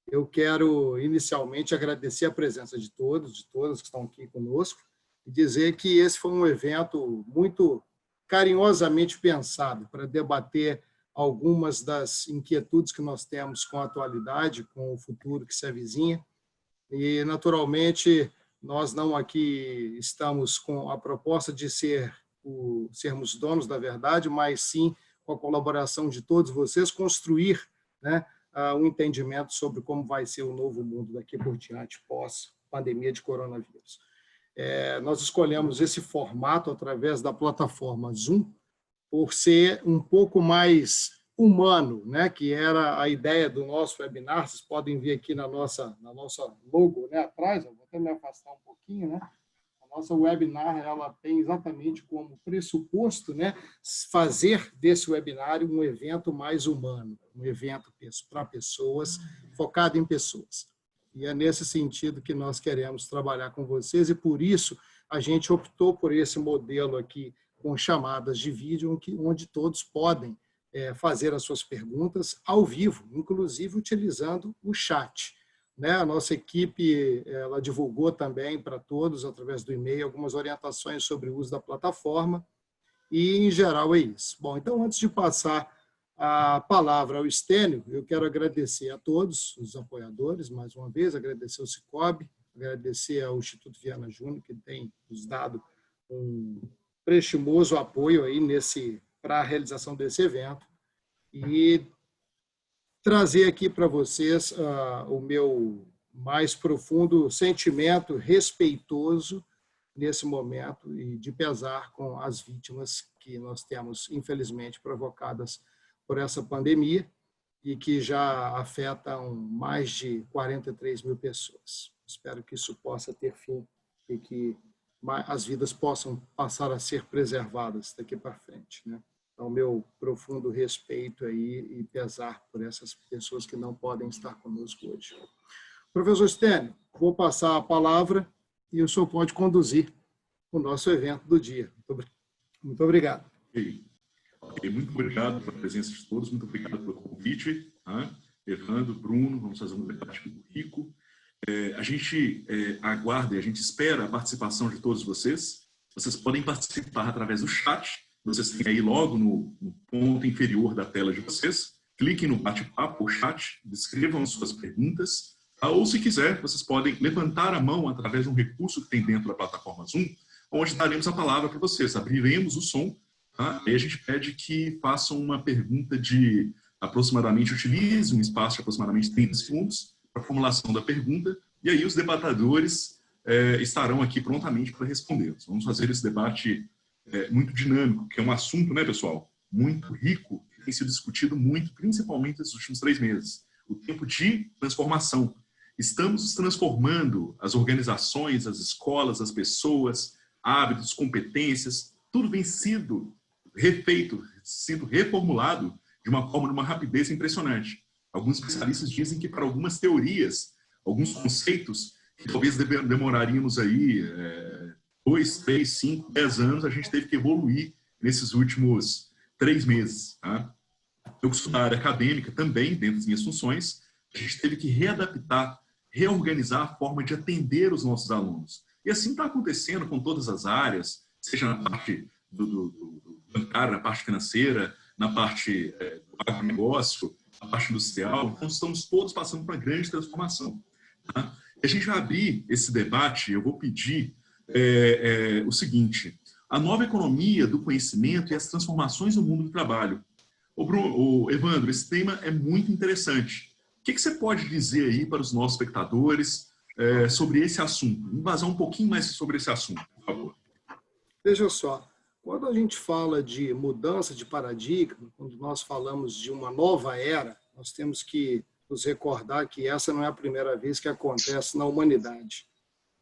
Eu quero, inicialmente, agradecer a presença de todos, de todas que estão aqui conosco, e dizer que esse foi um evento muito carinhosamente pensado para debater algumas das inquietudes que nós temos com a atualidade, com o futuro que se avizinha. E, naturalmente, nós não aqui estamos com a proposta de sermos donos da verdade, mas sim, com a colaboração de todos vocês, construir, né, um entendimento sobre como vai ser o novo mundo daqui por diante, pós-pandemia de coronavírus. Nós escolhemos esse formato através da plataforma Zoom, por ser um pouco mais humano, né? Que era a ideia do nosso webinar. Vocês podem ver aqui na nossa logo, né? Atrás, eu vou até me afastar um pouquinho, né? A nossa webinar, ela tem exatamente como pressuposto, né, fazer desse webinário um evento mais humano, um evento para pessoas, focado em pessoas. E é nesse sentido que nós queremos trabalhar com vocês, e por isso a gente optou por esse modelo aqui, com chamadas de vídeo, onde todos podem fazer as suas perguntas ao vivo, inclusive utilizando o chat. A nossa equipe ela divulgou também para todos, através do e-mail, algumas orientações sobre o uso da plataforma, e, em geral, é isso. Bom, então, antes de passar a palavra ao Estênio, eu quero agradecer a todos os apoiadores, mais uma vez, agradecer ao Cicobi, agradecer ao Instituto Viana Júnior, que tem nos dado um prestimoso apoio aí para a realização desse evento, e trazer aqui para vocês o meu mais profundo sentimento respeitoso nesse momento e de pesar com as vítimas que nós temos, infelizmente, provocadas por essa pandemia e que já afetam mais de 43 mil pessoas. Espero que isso possa ter fim e que as vidas possam passar a ser preservadas daqui para frente, né? Então, meu profundo respeito aí e pesar por essas pessoas que não podem estar conosco hoje. Professor Estênio, vou passar a palavra e o senhor pode conduzir o nosso evento do dia. Muito obrigado. Ok, muito obrigado pela presença de todos, muito obrigado pelo convite. Evandro, Bruno, vamos fazer um debate muito rico. A gente aguarda e a gente espera a participação de todos vocês. Vocês podem participar através do chat. Vocês têm aí logo no ponto inferior da tela de vocês. Cliquem no bate-papo, o chat, escrevam suas perguntas. Ou, se quiser, vocês podem levantar a mão através de um recurso que tem dentro da plataforma Zoom, onde daremos a palavra para vocês. Abriremos o som, e a gente pede que façam uma pergunta de aproximadamente, utilize um espaço de aproximadamente 30 segundos para a formulação da pergunta, e aí os debatedores estarão aqui prontamente para responder. Vamos fazer esse debate muito dinâmico, que é um assunto, né, pessoal, muito rico, que tem sido discutido muito, principalmente nesses últimos 3 meses. O tempo de transformação. Estamos transformando as organizações, as escolas, as pessoas, hábitos, competências, tudo vem sido refeito, sido reformulado de uma forma, de uma rapidez impressionante. Alguns especialistas dizem que para algumas teorias, alguns conceitos, que talvez demoraríamos aí 2, 3, 5, 10 anos, a gente teve que evoluir nesses últimos 3 meses. Eu sou da área acadêmica também, dentro das minhas funções, a gente teve que readaptar, reorganizar a forma de atender os nossos alunos. E assim está acontecendo com todas as áreas, seja na parte do bancário, na parte financeira, na parte do agronegócio, na parte industrial. Então, estamos todos passando por uma grande transformação. E a gente vai abrir esse debate, eu vou pedir o seguinte: a nova economia do conhecimento e as transformações no mundo do trabalho. Evandro, esse tema é muito interessante. O que você pode dizer aí para os nossos espectadores sobre esse assunto? Embasar um pouquinho mais sobre esse assunto, por favor. Veja só, quando a gente fala de mudança de paradigma, quando nós falamos de uma nova era, nós temos que nos recordar que essa não é a primeira vez que acontece na humanidade.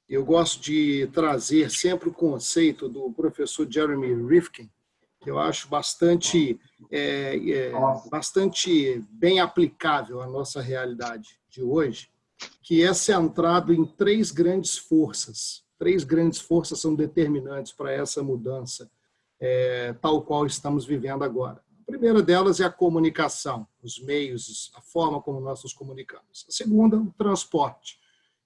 Eu gosto de trazer sempre o conceito do professor Jeremy Rifkin, que eu acho bastante bem aplicável à nossa realidade de hoje, que é centrado em 3 grandes forças. 3 grandes forças são determinantes para essa mudança, tal qual estamos vivendo agora. A primeira delas é a comunicação, os meios, a forma como nós nos comunicamos. A segunda, o transporte.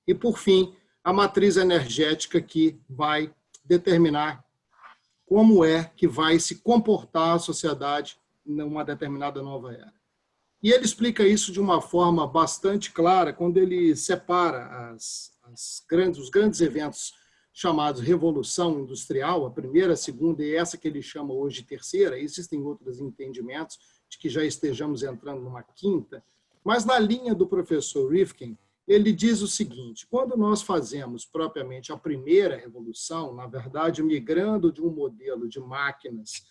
E, por fim, a matriz energética que vai determinar como é que vai se comportar a sociedade numa determinada nova era. E ele explica isso de uma forma bastante clara quando ele separa os grandes eventos chamados Revolução Industrial, a primeira, a segunda e essa que ele chama hoje de terceira. Existem outros entendimentos de que já estejamos entrando numa quinta, mas na linha do professor Rifkin, ele diz o seguinte: quando nós fazemos propriamente a primeira revolução, na verdade, migrando de um modelo de máquinas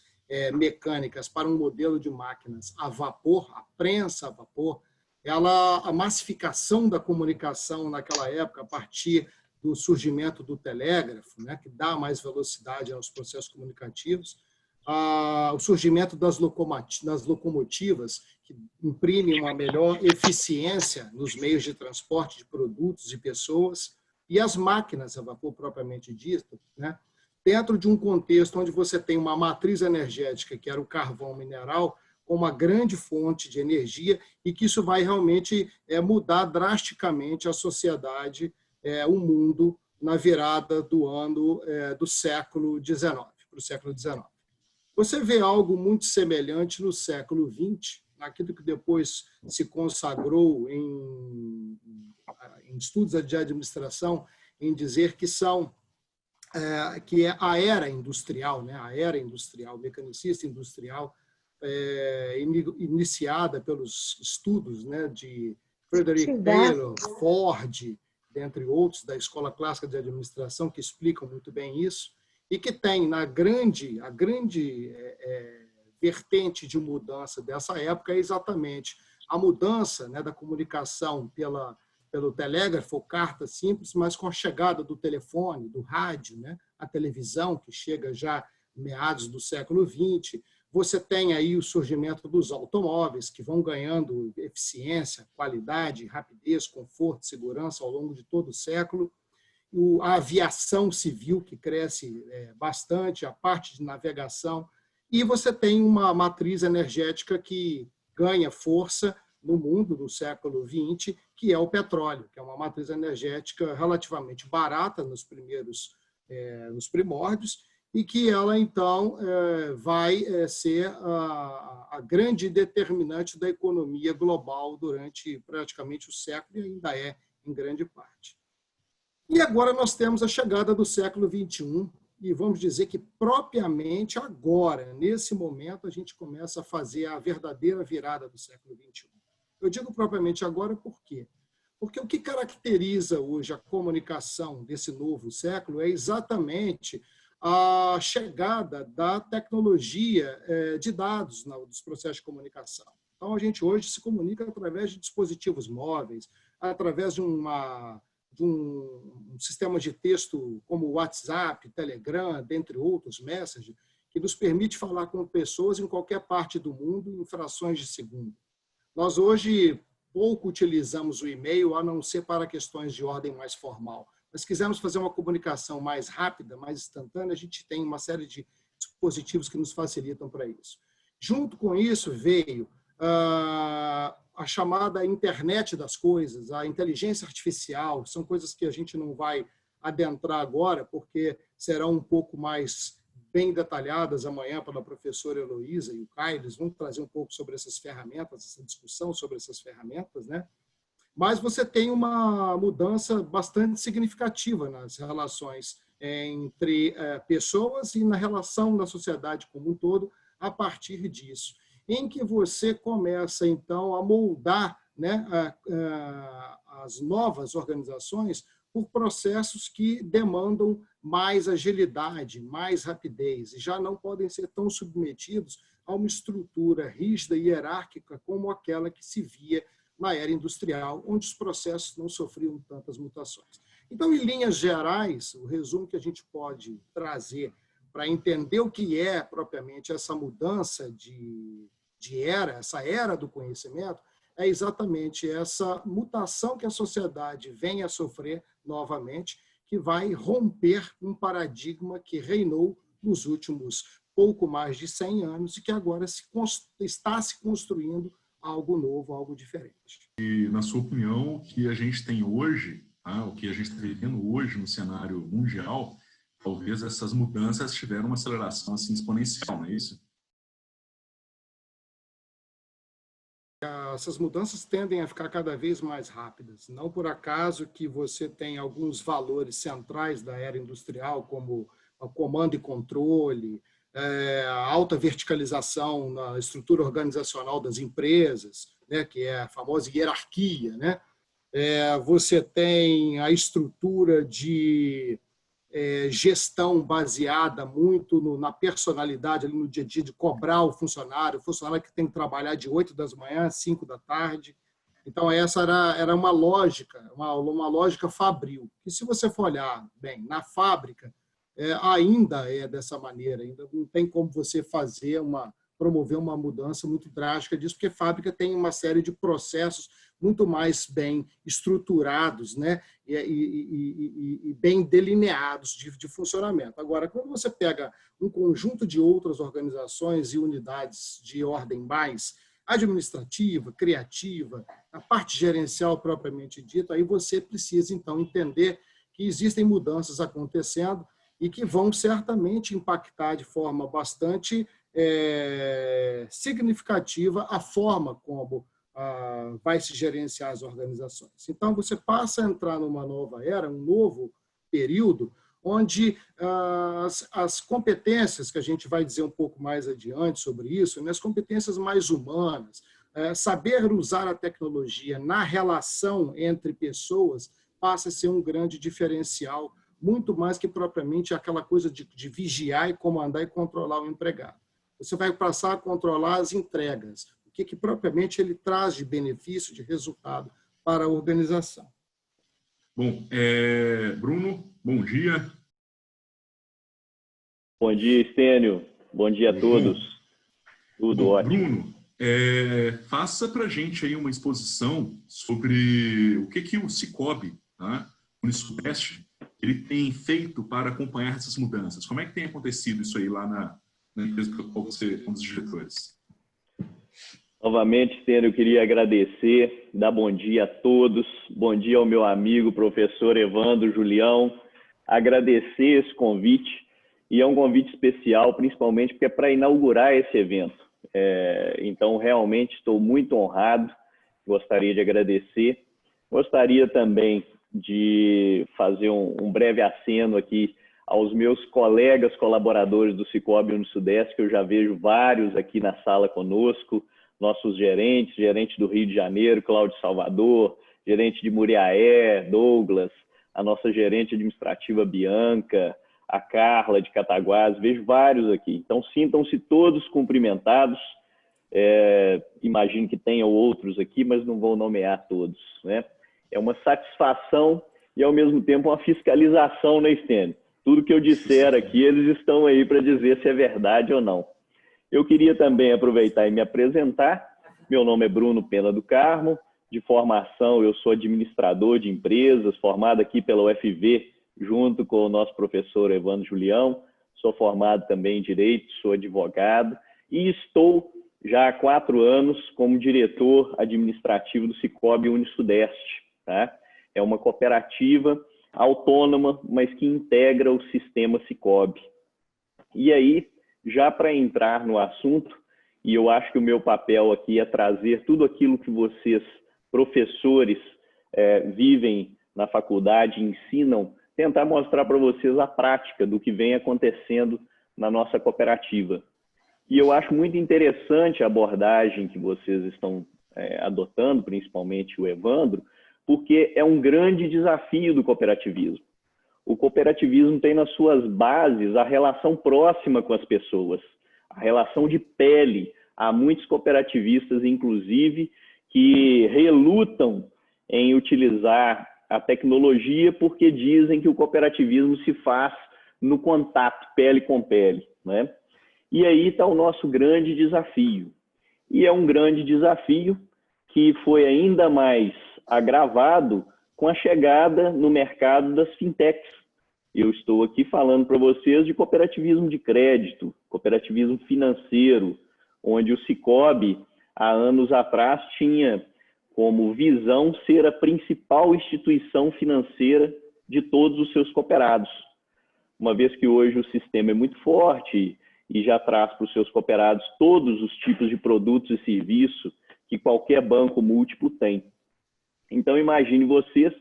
mecânicas para um modelo de máquinas a vapor, a prensa a vapor, a massificação da comunicação naquela época, a partir do surgimento do telégrafo, né, que dá mais velocidade aos processos comunicativos, o surgimento das locomotivas, que imprimem uma melhor eficiência nos meios de transporte de produtos e pessoas, e as máquinas a vapor propriamente dito, né, dentro de um contexto onde você tem uma matriz energética, que era o carvão mineral, com uma grande fonte de energia, e que isso vai realmente mudar drasticamente a sociedade, o mundo, na virada do ano do século XIX, para o século XIX. Você vê algo muito semelhante no século XX, naquilo que depois se consagrou em estudos de administração, em dizer que que é a era industrial, né? A era industrial, mecanicista industrial, iniciada pelos estudos, né, de Frederick Taylor, Ford, dentre outros, da Escola Clássica de Administração, que explicam muito bem isso, e que tem a grande vertente de mudança dessa época é exatamente a mudança, né, da comunicação pelo telégrafo ou carta simples, mas com a chegada do telefone, do rádio, né, a televisão, que chega já meados do século XX. Você tem aí o surgimento dos automóveis, que vão ganhando eficiência, qualidade, rapidez, conforto, segurança ao longo de todo o século. A aviação civil, que cresce bastante, a parte de navegação. E você tem uma matriz energética que ganha força no mundo do século XX, que é o petróleo, que é uma matriz energética relativamente barata nos primórdios, e que ela, então, vai ser a grande determinante da economia global durante praticamente o século, e ainda é em grande parte. E agora nós temos a chegada do século XXI, e vamos dizer que propriamente agora, nesse momento, a gente começa a fazer a verdadeira virada do século XXI. Eu digo propriamente agora por quê? Porque o que caracteriza hoje a comunicação desse novo século é exatamente a chegada da tecnologia de dados dos processos de comunicação. Então, a gente hoje se comunica através de dispositivos móveis, através de um sistema de texto como o WhatsApp, Telegram, dentre outros, Messenger, que nos permite falar com pessoas em qualquer parte do mundo em frações de segundo. Nós hoje pouco utilizamos o e-mail, a não ser para questões de ordem mais formal. Mas se quisermos fazer uma comunicação mais rápida, mais instantânea, a gente tem uma série de dispositivos que nos facilitam para isso. Junto com isso veio a chamada internet das coisas, a inteligência artificial, são coisas que a gente não vai adentrar agora, porque serão um pouco mais bem detalhadas amanhã pela professora Heloísa e o Caio, eles vão trazer um pouco sobre essas ferramentas, essa discussão sobre essas ferramentas, né? Mas você tem uma mudança bastante significativa nas relações entre pessoas e na relação da sociedade como um todo a partir disso, em que você começa, então, a moldar, né, as novas organizações por processos que demandam mais agilidade, mais rapidez, e já não podem ser tão submetidos a uma estrutura rígida e hierárquica como aquela que se via na era industrial, onde os processos não sofriam tantas mutações. Então, em linhas gerais, o resumo que a gente pode trazer para entender o que é propriamente essa mudança de era, essa era do conhecimento, é exatamente essa mutação que a sociedade vem a sofrer novamente, que vai romper um paradigma que reinou nos últimos pouco mais de 100 anos e que agora está se construindo algo novo, algo diferente. E, na sua opinião, o que a gente tem hoje, tá? O que a gente está vivendo hoje no cenário mundial, talvez essas mudanças tiveram uma aceleração assim, exponencial, não é isso? Essas mudanças tendem a ficar cada vez mais rápidas. Não por acaso que você tem alguns valores centrais da era industrial, como o comando e controle, a alta verticalização na estrutura organizacional das empresas, né, que é a famosa hierarquia, né? Você tem a estrutura de gestão baseada muito na personalidade, ali no dia a dia, de cobrar o funcionário que tem que trabalhar de 8 da manhã às 5 da tarde. Então, essa era uma lógica, uma lógica fabril, que se você for olhar bem, na fábrica, ainda é dessa maneira, ainda não tem como você promover uma mudança muito drástica disso, porque a fábrica tem uma série de processos muito mais bem estruturados, né, e bem delineados de funcionamento. Agora, quando você pega um conjunto de outras organizações e unidades de ordem mais administrativa, criativa, a parte gerencial propriamente dita, aí você precisa, então, entender que existem mudanças acontecendo e que vão certamente impactar de forma bastante significativa a forma como vai se gerenciar as organizações. Então, você passa a entrar numa nova era, um novo período, onde as competências, que a gente vai dizer um pouco mais adiante sobre isso, né, as competências mais humanas, saber usar a tecnologia na relação entre pessoas, passa a ser um grande diferencial, muito mais que propriamente aquela coisa de vigiar e comandar e controlar o empregado. Você vai passar a controlar as entregas, o que propriamente ele traz de benefício, de resultado para a organização. Bom, Bruno, bom dia. Bom dia, Estênio. Bom dia a todos. Tudo bom, ótimo. Bruno, faça para a gente aí uma exposição sobre o que o Cicobi, tá, Unisudeste, ele tem feito para acompanhar essas mudanças. Como é que tem acontecido isso aí lá na empresa para qual você é um dos diretores? Novamente, Estênio, eu queria agradecer, dar bom dia a todos, bom dia ao meu amigo, professor Evandro Julião, agradecer esse convite, e é um convite especial, principalmente porque é para inaugurar esse evento. Então, realmente, estou muito honrado, gostaria de agradecer. Gostaria também de fazer um breve aceno aqui aos meus colegas colaboradores do Cicobi Unisudeste, que eu já vejo vários aqui na sala conosco, nossos gerentes, gerente do Rio de Janeiro, Cláudio Salvador, gerente de Muriaé, Douglas, a nossa gerente administrativa Bianca, a Carla de Cataguás, vejo vários aqui. Então, sintam-se todos cumprimentados. Imagino que tenham outros aqui, mas não vou nomear todos, né? É uma satisfação e, ao mesmo tempo, uma fiscalização, né, Estênio? Tudo que eu disser aqui, eles estão aí para dizer se é verdade ou não. Eu queria também aproveitar e me apresentar. Meu nome é Bruno Pena do Carmo. De formação, eu sou administrador de empresas, formado aqui pela UFV, junto com o nosso professor Evandro Julião. Sou formado também em Direito, sou advogado e estou já há 4 anos como diretor administrativo do Cicobi Unisudeste. Tá? É uma cooperativa autônoma, mas que integra o sistema Cicobi. E aí, já para entrar no assunto, e eu acho que o meu papel aqui é trazer tudo aquilo que vocês, professores, vivem na faculdade, ensinam, tentar mostrar para vocês a prática do que vem acontecendo na nossa cooperativa. E eu acho muito interessante a abordagem que vocês estão adotando, principalmente o Evandro, porque é um grande desafio do cooperativismo. O cooperativismo tem nas suas bases a relação próxima com as pessoas, a relação de pele. Há muitos cooperativistas, inclusive, que relutam em utilizar a tecnologia porque dizem que o cooperativismo se faz no contato, pele com pele, né? E aí está o nosso grande desafio. E é um grande desafio que foi ainda mais agravado com a chegada no mercado das fintechs. eu estou aqui falando para vocês de cooperativismo de crédito, cooperativismo financeiro, onde o Sicoob, há anos atrás, tinha como visão ser a principal instituição financeira de todos os seus cooperados. Uma vez que hoje o sistema é muito forte e já traz para os seus cooperados todos os tipos de produtos e serviços que qualquer banco múltiplo tem. Então, imagine vocês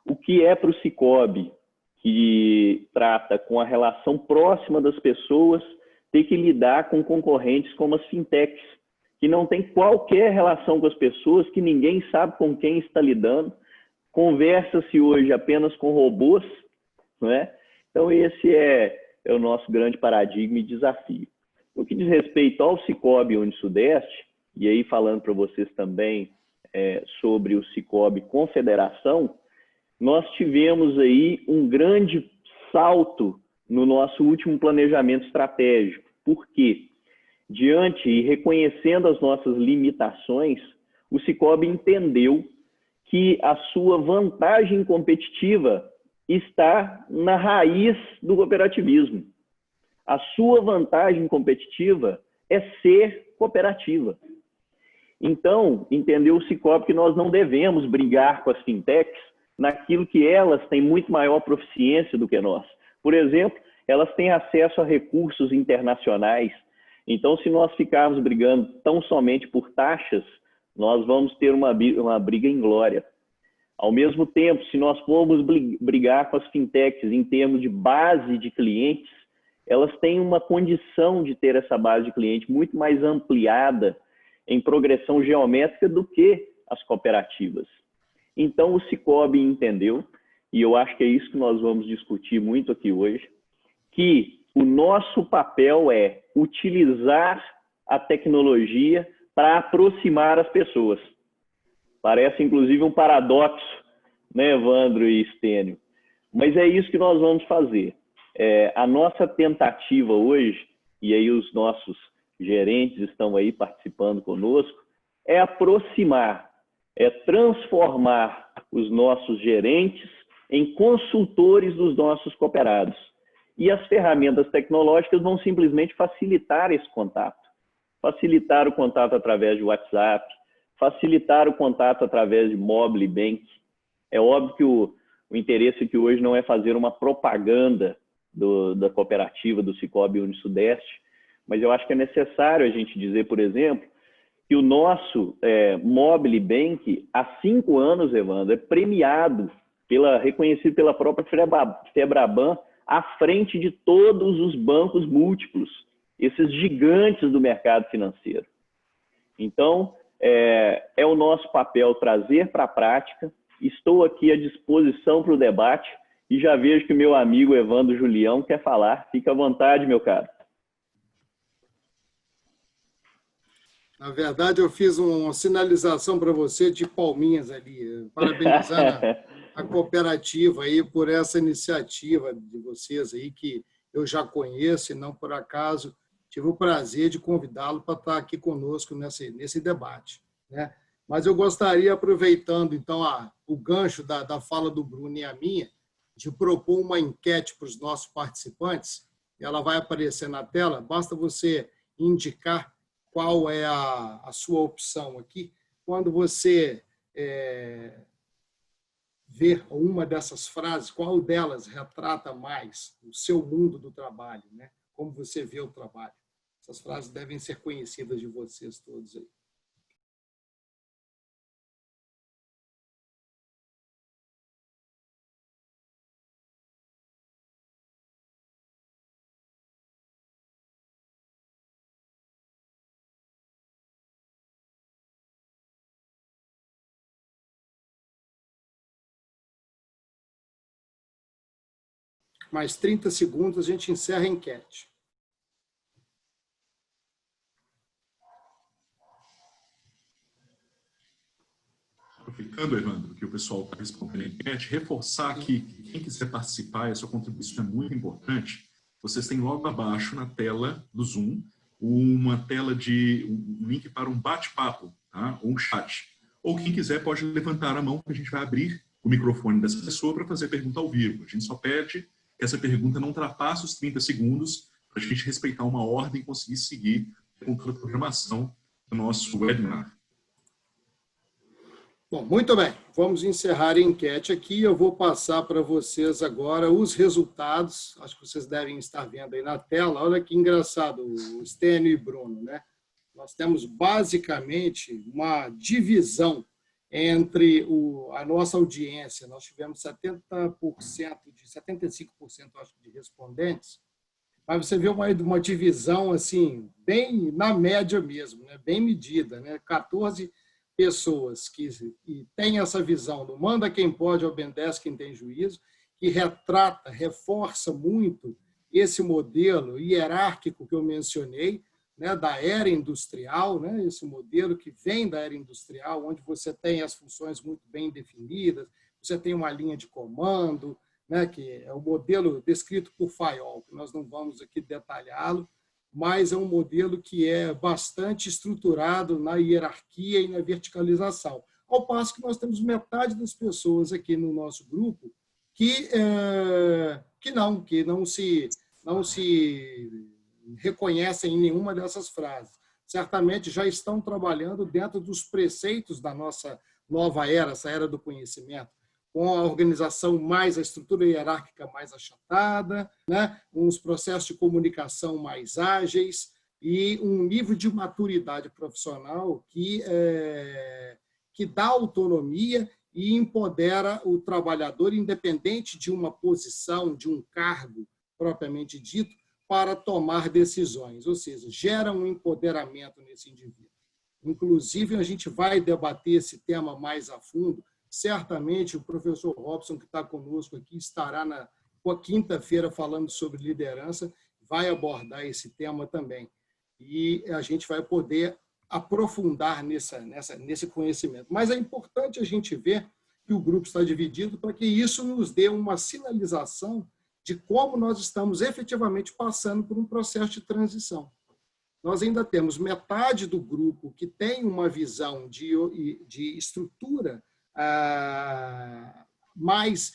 o que é para o Sicoob, que trata com a relação próxima das pessoas, ter que lidar com concorrentes como as fintechs, que não tem qualquer relação com as pessoas, que ninguém sabe com quem está lidando, conversa-se hoje apenas com robôs, não é? Então, esse é o nosso grande paradigma e desafio. No que diz respeito ao Sicoob Unisudeste, e aí falando para vocês também sobre o Sicoob Confederação, nós tivemos aí um grande salto no nosso último planejamento estratégico. Por quê? Diante e reconhecendo as nossas limitações, o Sicoob entendeu que a sua vantagem competitiva está na raiz do cooperativismo. A sua vantagem competitiva é ser cooperativa. Então, entendeu o Sicoob que nós não devemos brigar com as fintechs naquilo que elas têm muito maior proficiência do que nós. Por exemplo, elas têm acesso a recursos internacionais. Então, se nós ficarmos brigando tão somente por taxas, nós vamos ter uma briga inglória. Ao mesmo tempo, se nós formos brigar com as fintechs em termos de base de clientes, elas têm uma condição de ter essa base de cliente muito mais ampliada em progressão geométrica do que as cooperativas. Então, o Sicoob entendeu, e eu acho que é isso que nós vamos discutir muito aqui hoje, que o nosso papel é utilizar a tecnologia para aproximar as pessoas. Parece, inclusive, um paradoxo, né, Evandro e Stênio? Mas é isso que nós vamos fazer. A nossa tentativa hoje, e aí os nossos gerentes estão aí participando conosco, é aproximar, é transformar os nossos gerentes em consultores dos nossos cooperados. E as ferramentas tecnológicas vão simplesmente facilitar esse contato. Facilitar o contato através de WhatsApp, facilitar o contato através de mobile bank. É óbvio que o interesse aqui hoje não é fazer uma propaganda da cooperativa do Sicoob Unisudeste, mas eu acho que é necessário a gente dizer, por exemplo, que o nosso mobile bank, há 5 anos, Evandro, é premiado, reconhecido pela própria Febraban, à frente de todos os bancos múltiplos, esses gigantes do mercado financeiro. Então, é o nosso papel trazer para a prática. Estou aqui à disposição para o debate e já vejo que o meu amigo Evandro Julião quer falar. Fica à vontade, meu caro. Na verdade, eu fiz uma sinalização para você de palminhas ali, parabenizando a cooperativa aí por essa iniciativa de vocês aí, que eu já conheço e não por acaso tive o prazer de convidá-lo para estar aqui conosco nesse debate, né? Mas eu gostaria, aproveitando então o gancho da fala do Bruno e a minha, de propor uma enquete para os nossos participantes. Ela vai aparecer na tela, basta você indicar qual é a sua opção aqui. Quando você ver uma dessas frases, qual delas retrata mais o seu mundo do trabalho, né? Como você vê o trabalho. Essas frases devem ser conhecidas de vocês todos aí. Mais 30 segundos, a gente encerra a enquete. Aproveitando, Evandro, que o pessoal está respondendo a enquete, reforçar aqui que quem quiser participar, a sua contribuição é muito importante. Vocês têm logo abaixo na tela do Zoom um link para um bate-papo, tá? Ou um chat. Ou quem quiser pode levantar a mão que a gente vai abrir o microfone dessa pessoa para fazer pergunta ao vivo. A gente só pede que essa pergunta não ultrapasse os 30 segundos para a gente respeitar uma ordem e conseguir seguir com toda a programação do nosso webinar. Bom, muito bem. Vamos encerrar a enquete aqui. Eu vou passar para vocês agora os resultados. Acho que vocês devem estar vendo aí na tela. Olha que engraçado, o Stênio e Bruno, né? Nós temos basicamente uma divisão entre a nossa audiência. Nós tivemos 75% acho, de respondentes, mas você vê uma divisão assim, bem na média mesmo, né? Bem medida, né? 14 pessoas que têm essa visão do manda quem pode, obedece quem tem juízo, que retrata, reforça muito esse modelo hierárquico que eu mencionei, né, da era industrial, né, esse modelo que vem da era industrial, onde você tem as funções muito bem definidas, você tem uma linha de comando, né, que é o modelo descrito por Fayol, que nós não vamos aqui detalhá-lo, mas é um modelo que é bastante estruturado na hierarquia e na verticalização. Ao passo que nós temos metade das pessoas aqui no nosso grupo que não se reconhecem em nenhuma dessas frases. Certamente já estão trabalhando dentro dos preceitos da nossa nova era, essa era do conhecimento, com a organização a estrutura hierárquica mais achatada, né? Uns processos de comunicação mais ágeis e um nível de maturidade profissional que dá autonomia e empodera o trabalhador, independente de uma posição, de um cargo propriamente dito, para tomar decisões, ou seja, gera um empoderamento nesse indivíduo. Inclusive, a gente vai debater esse tema mais a fundo. Certamente, o professor Robson, que está conosco aqui, estará na quinta-feira falando sobre liderança, vai abordar esse tema também. E a gente vai poder aprofundar nesse conhecimento. Mas é importante a gente ver que o grupo está dividido para que isso nos dê uma sinalização de como nós estamos efetivamente passando por um processo de transição. Nós ainda temos metade do grupo que tem uma visão de estrutura mais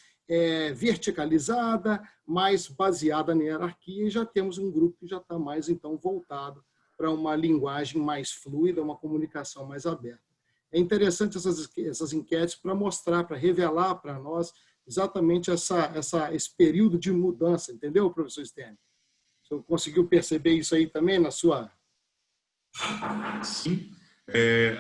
verticalizada, mais baseada na hierarquia, e já temos um grupo que já está mais, então, voltado para uma linguagem mais fluida, uma comunicação mais aberta. É interessante essas enquetes para mostrar, para revelar para nós exatamente esse período de mudança, entendeu, professor Stênio? O senhor conseguiu perceber isso aí também na sua... Sim,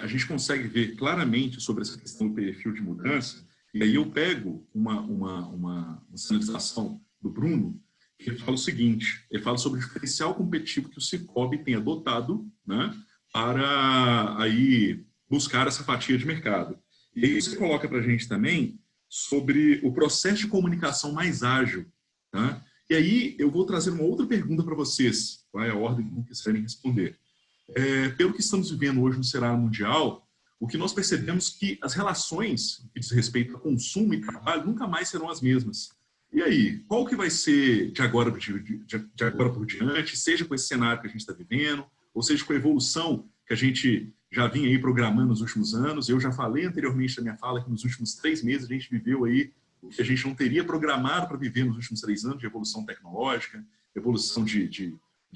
a gente consegue ver claramente sobre essa questão do perfil de mudança, e aí eu pego uma sinalização do Bruno, que ele fala o seguinte, ele fala sobre o diferencial competitivo que o Cicobi tem adotado, né, para aí buscar essa fatia de mercado. E aí você coloca para a gente também sobre o processo de comunicação mais ágil. Tá? E aí eu vou trazer uma outra pergunta para vocês, qual é a ordem que vocês querem responder. Pelo que estamos vivendo hoje no cenário mundial, o que nós percebemos que as relações que diz respeito a consumo e trabalho nunca mais serão as mesmas. E aí, qual que vai ser de agora por diante, seja com esse cenário que a gente está vivendo, ou seja com a evolução que a gente já vinha aí programando nos últimos anos? Eu já falei anteriormente na minha fala que nos últimos 3 meses a gente viveu aí o que a gente não teria programado para viver nos últimos 3 anos, de evolução tecnológica, evolução de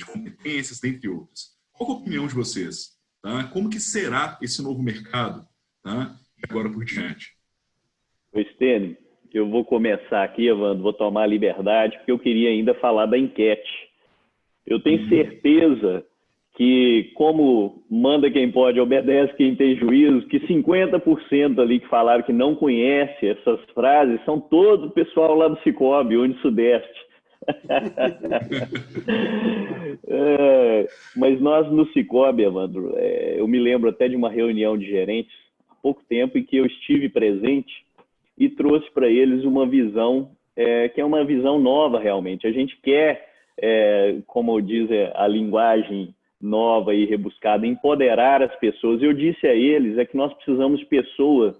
competências, dentre outras. Qual a opinião de vocês? Tá? Como que será esse novo mercado, tá? De agora por diante? Stênio, eu vou começar aqui, Evandro, vou tomar a liberdade, porque eu queria ainda falar da enquete. Eu tenho certeza que, como manda quem pode, obedece quem tem juízo, que 50% ali que falaram que não conhece essas frases são todo o pessoal lá do Cicobi, Uni-Sudeste. Mas nós no Cicobi, Evandro, eu me lembro até de uma reunião de gerentes há pouco tempo em que eu estive presente e trouxe para eles uma visão que é uma visão nova realmente. A gente quer, como diz a linguagem nova e rebuscada, empoderar as pessoas. Eu disse a eles que nós precisamos de pessoas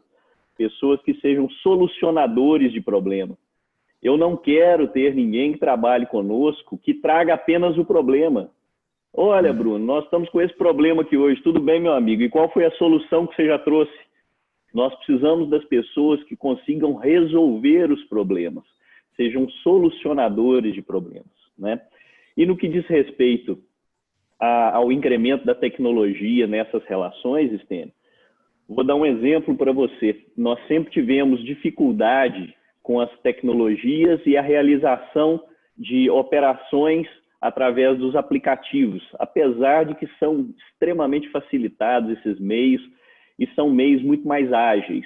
que sejam solucionadores de problemas. Eu não quero ter ninguém que trabalhe conosco que traga apenas o problema. Olha, Bruno, nós estamos com esse problema aqui hoje. Tudo bem, meu amigo? E qual foi a solução que você já trouxe? Nós precisamos das pessoas que consigam resolver os problemas. sejam solucionadores de problemas, né? E no que diz respeito ao incremento da tecnologia nessas relações, Stênio, vou dar um exemplo para você. Nós sempre tivemos dificuldade com as tecnologias e a realização de operações através dos aplicativos, apesar de que são extremamente facilitados esses meios e são meios muito mais ágeis.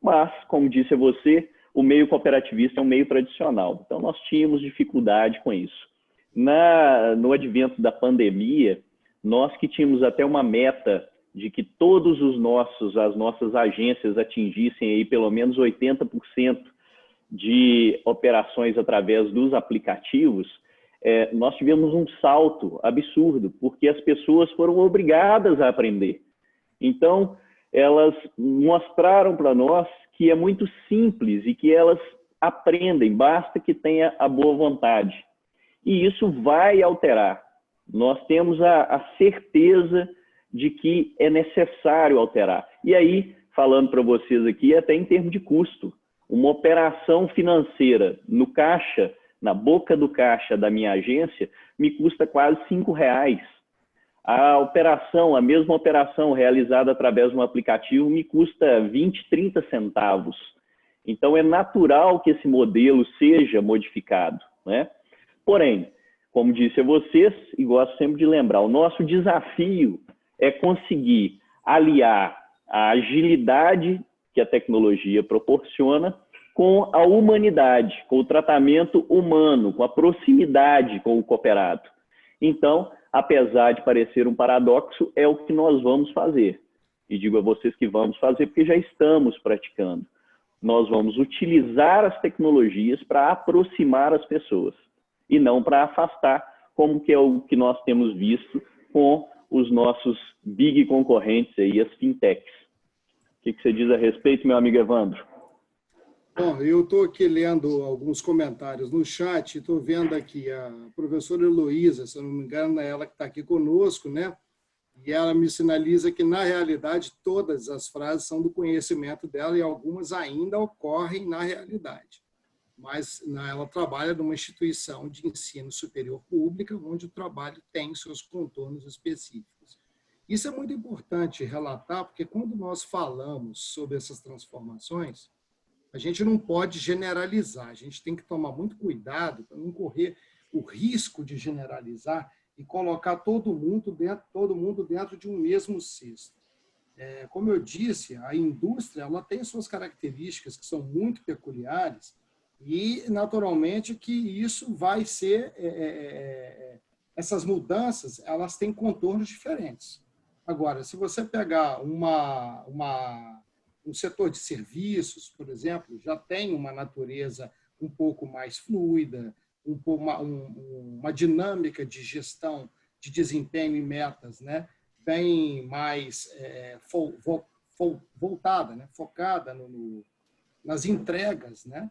Mas, como disse a você, o meio cooperativista é um meio tradicional. Então, nós tínhamos dificuldade com isso. No advento da pandemia, nós que tínhamos até uma meta de que todos as nossas agências atingissem aí pelo menos 80% de operações através dos aplicativos, nós tivemos um salto absurdo, porque as pessoas foram obrigadas a aprender. Então, elas mostraram para nós que é muito simples e que elas aprendem, basta que tenha a boa vontade. E isso vai alterar. Nós temos a certeza de que é necessário alterar. E aí, falando para vocês aqui, até em termos de custo, uma operação financeira no caixa, na boca do caixa da minha agência, me custa quase R$5. A mesma operação realizada através de um aplicativo me custa 20, 30 centavos. Então, é natural que esse modelo seja modificado, né? Porém, como disse a vocês, e gosto sempre de lembrar, o nosso desafio é conseguir aliar a agilidade que a tecnologia proporciona com a humanidade, com o tratamento humano, com a proximidade com o cooperado. Então, apesar de parecer um paradoxo, é o que nós vamos fazer. E digo a vocês que vamos fazer porque já estamos praticando. Nós vamos utilizar as tecnologias para aproximar as pessoas e não para afastar, como que é o que nós temos visto com os nossos big concorrentes aí, as fintechs. O que você diz a respeito, meu amigo Evandro? Bom, eu estou aqui lendo alguns comentários no chat, estou vendo aqui a professora Heloísa, se eu não me engano, é ela que está aqui conosco, né? E ela me sinaliza que, na realidade, todas as frases são do conhecimento dela e algumas ainda ocorrem na realidade. Mas ela trabalha numa instituição de ensino superior pública, onde o trabalho tem seus contornos específicos. Isso é muito importante relatar, porque quando nós falamos sobre essas transformações, a gente não pode generalizar, a gente tem que tomar muito cuidado para não correr o risco de generalizar e colocar todo mundo dentro de um mesmo cesto. Como eu disse, a indústria ela tem suas características que são muito peculiares e, naturalmente, que isso vai ser... essas mudanças elas têm contornos diferentes. Agora, se você pegar um setor de serviços, por exemplo, já tem uma natureza um pouco mais fluida, uma dinâmica de gestão de desempenho e metas, né? Bem mais voltada, né? Focada nas entregas, né?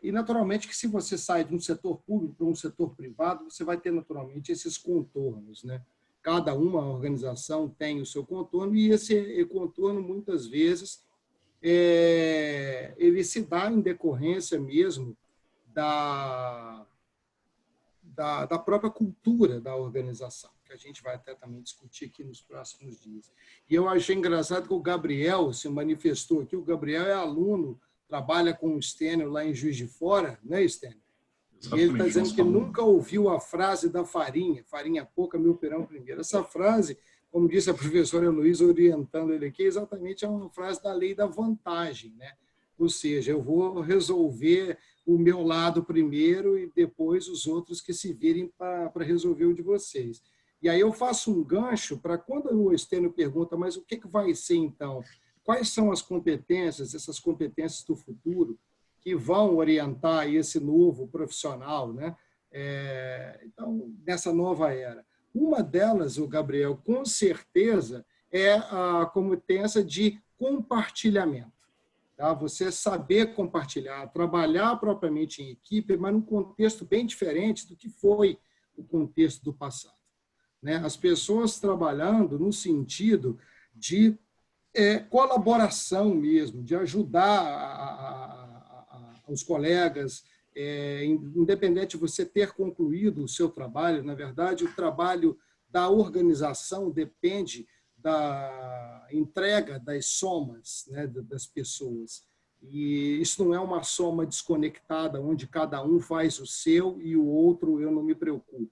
E, naturalmente, que se você sai de um setor público para um setor privado, você vai ter, naturalmente, esses contornos, né? Cada uma organização tem o seu contorno e esse contorno, muitas vezes, ele se dá em decorrência mesmo da própria cultura da organização, que a gente vai até também discutir aqui nos próximos dias. E eu achei engraçado que o Gabriel se manifestou aqui. O Gabriel é aluno, trabalha com o Stênio lá em Juiz de Fora, né, Stênio? E ele está dizendo que nunca ouviu a frase da farinha pouca, meu perão primeiro. Essa frase, como disse a professora Heloísa, orientando ele aqui, exatamente é uma frase da lei da vantagem, né? Ou seja, eu vou resolver o meu lado primeiro e depois os outros que se virem para resolver o de vocês. E aí eu faço um gancho para quando o Stênio pergunta, mas o que vai ser então? Quais são as competências, essas competências do futuro, que vão orientar esse novo profissional, né? Então, nessa nova era. Uma delas, o Gabriel, com certeza, é a competência de compartilhamento. Tá? Você saber compartilhar, trabalhar propriamente em equipe, mas num contexto bem diferente do que foi o contexto do passado. Né? As pessoas trabalhando no sentido de colaboração mesmo, de ajudar aos colegas, independente de você ter concluído o seu trabalho, na verdade, o trabalho da organização depende da entrega das somas, né, das pessoas. E isso não é uma soma desconectada, onde cada um faz o seu e o outro eu não me preocupo.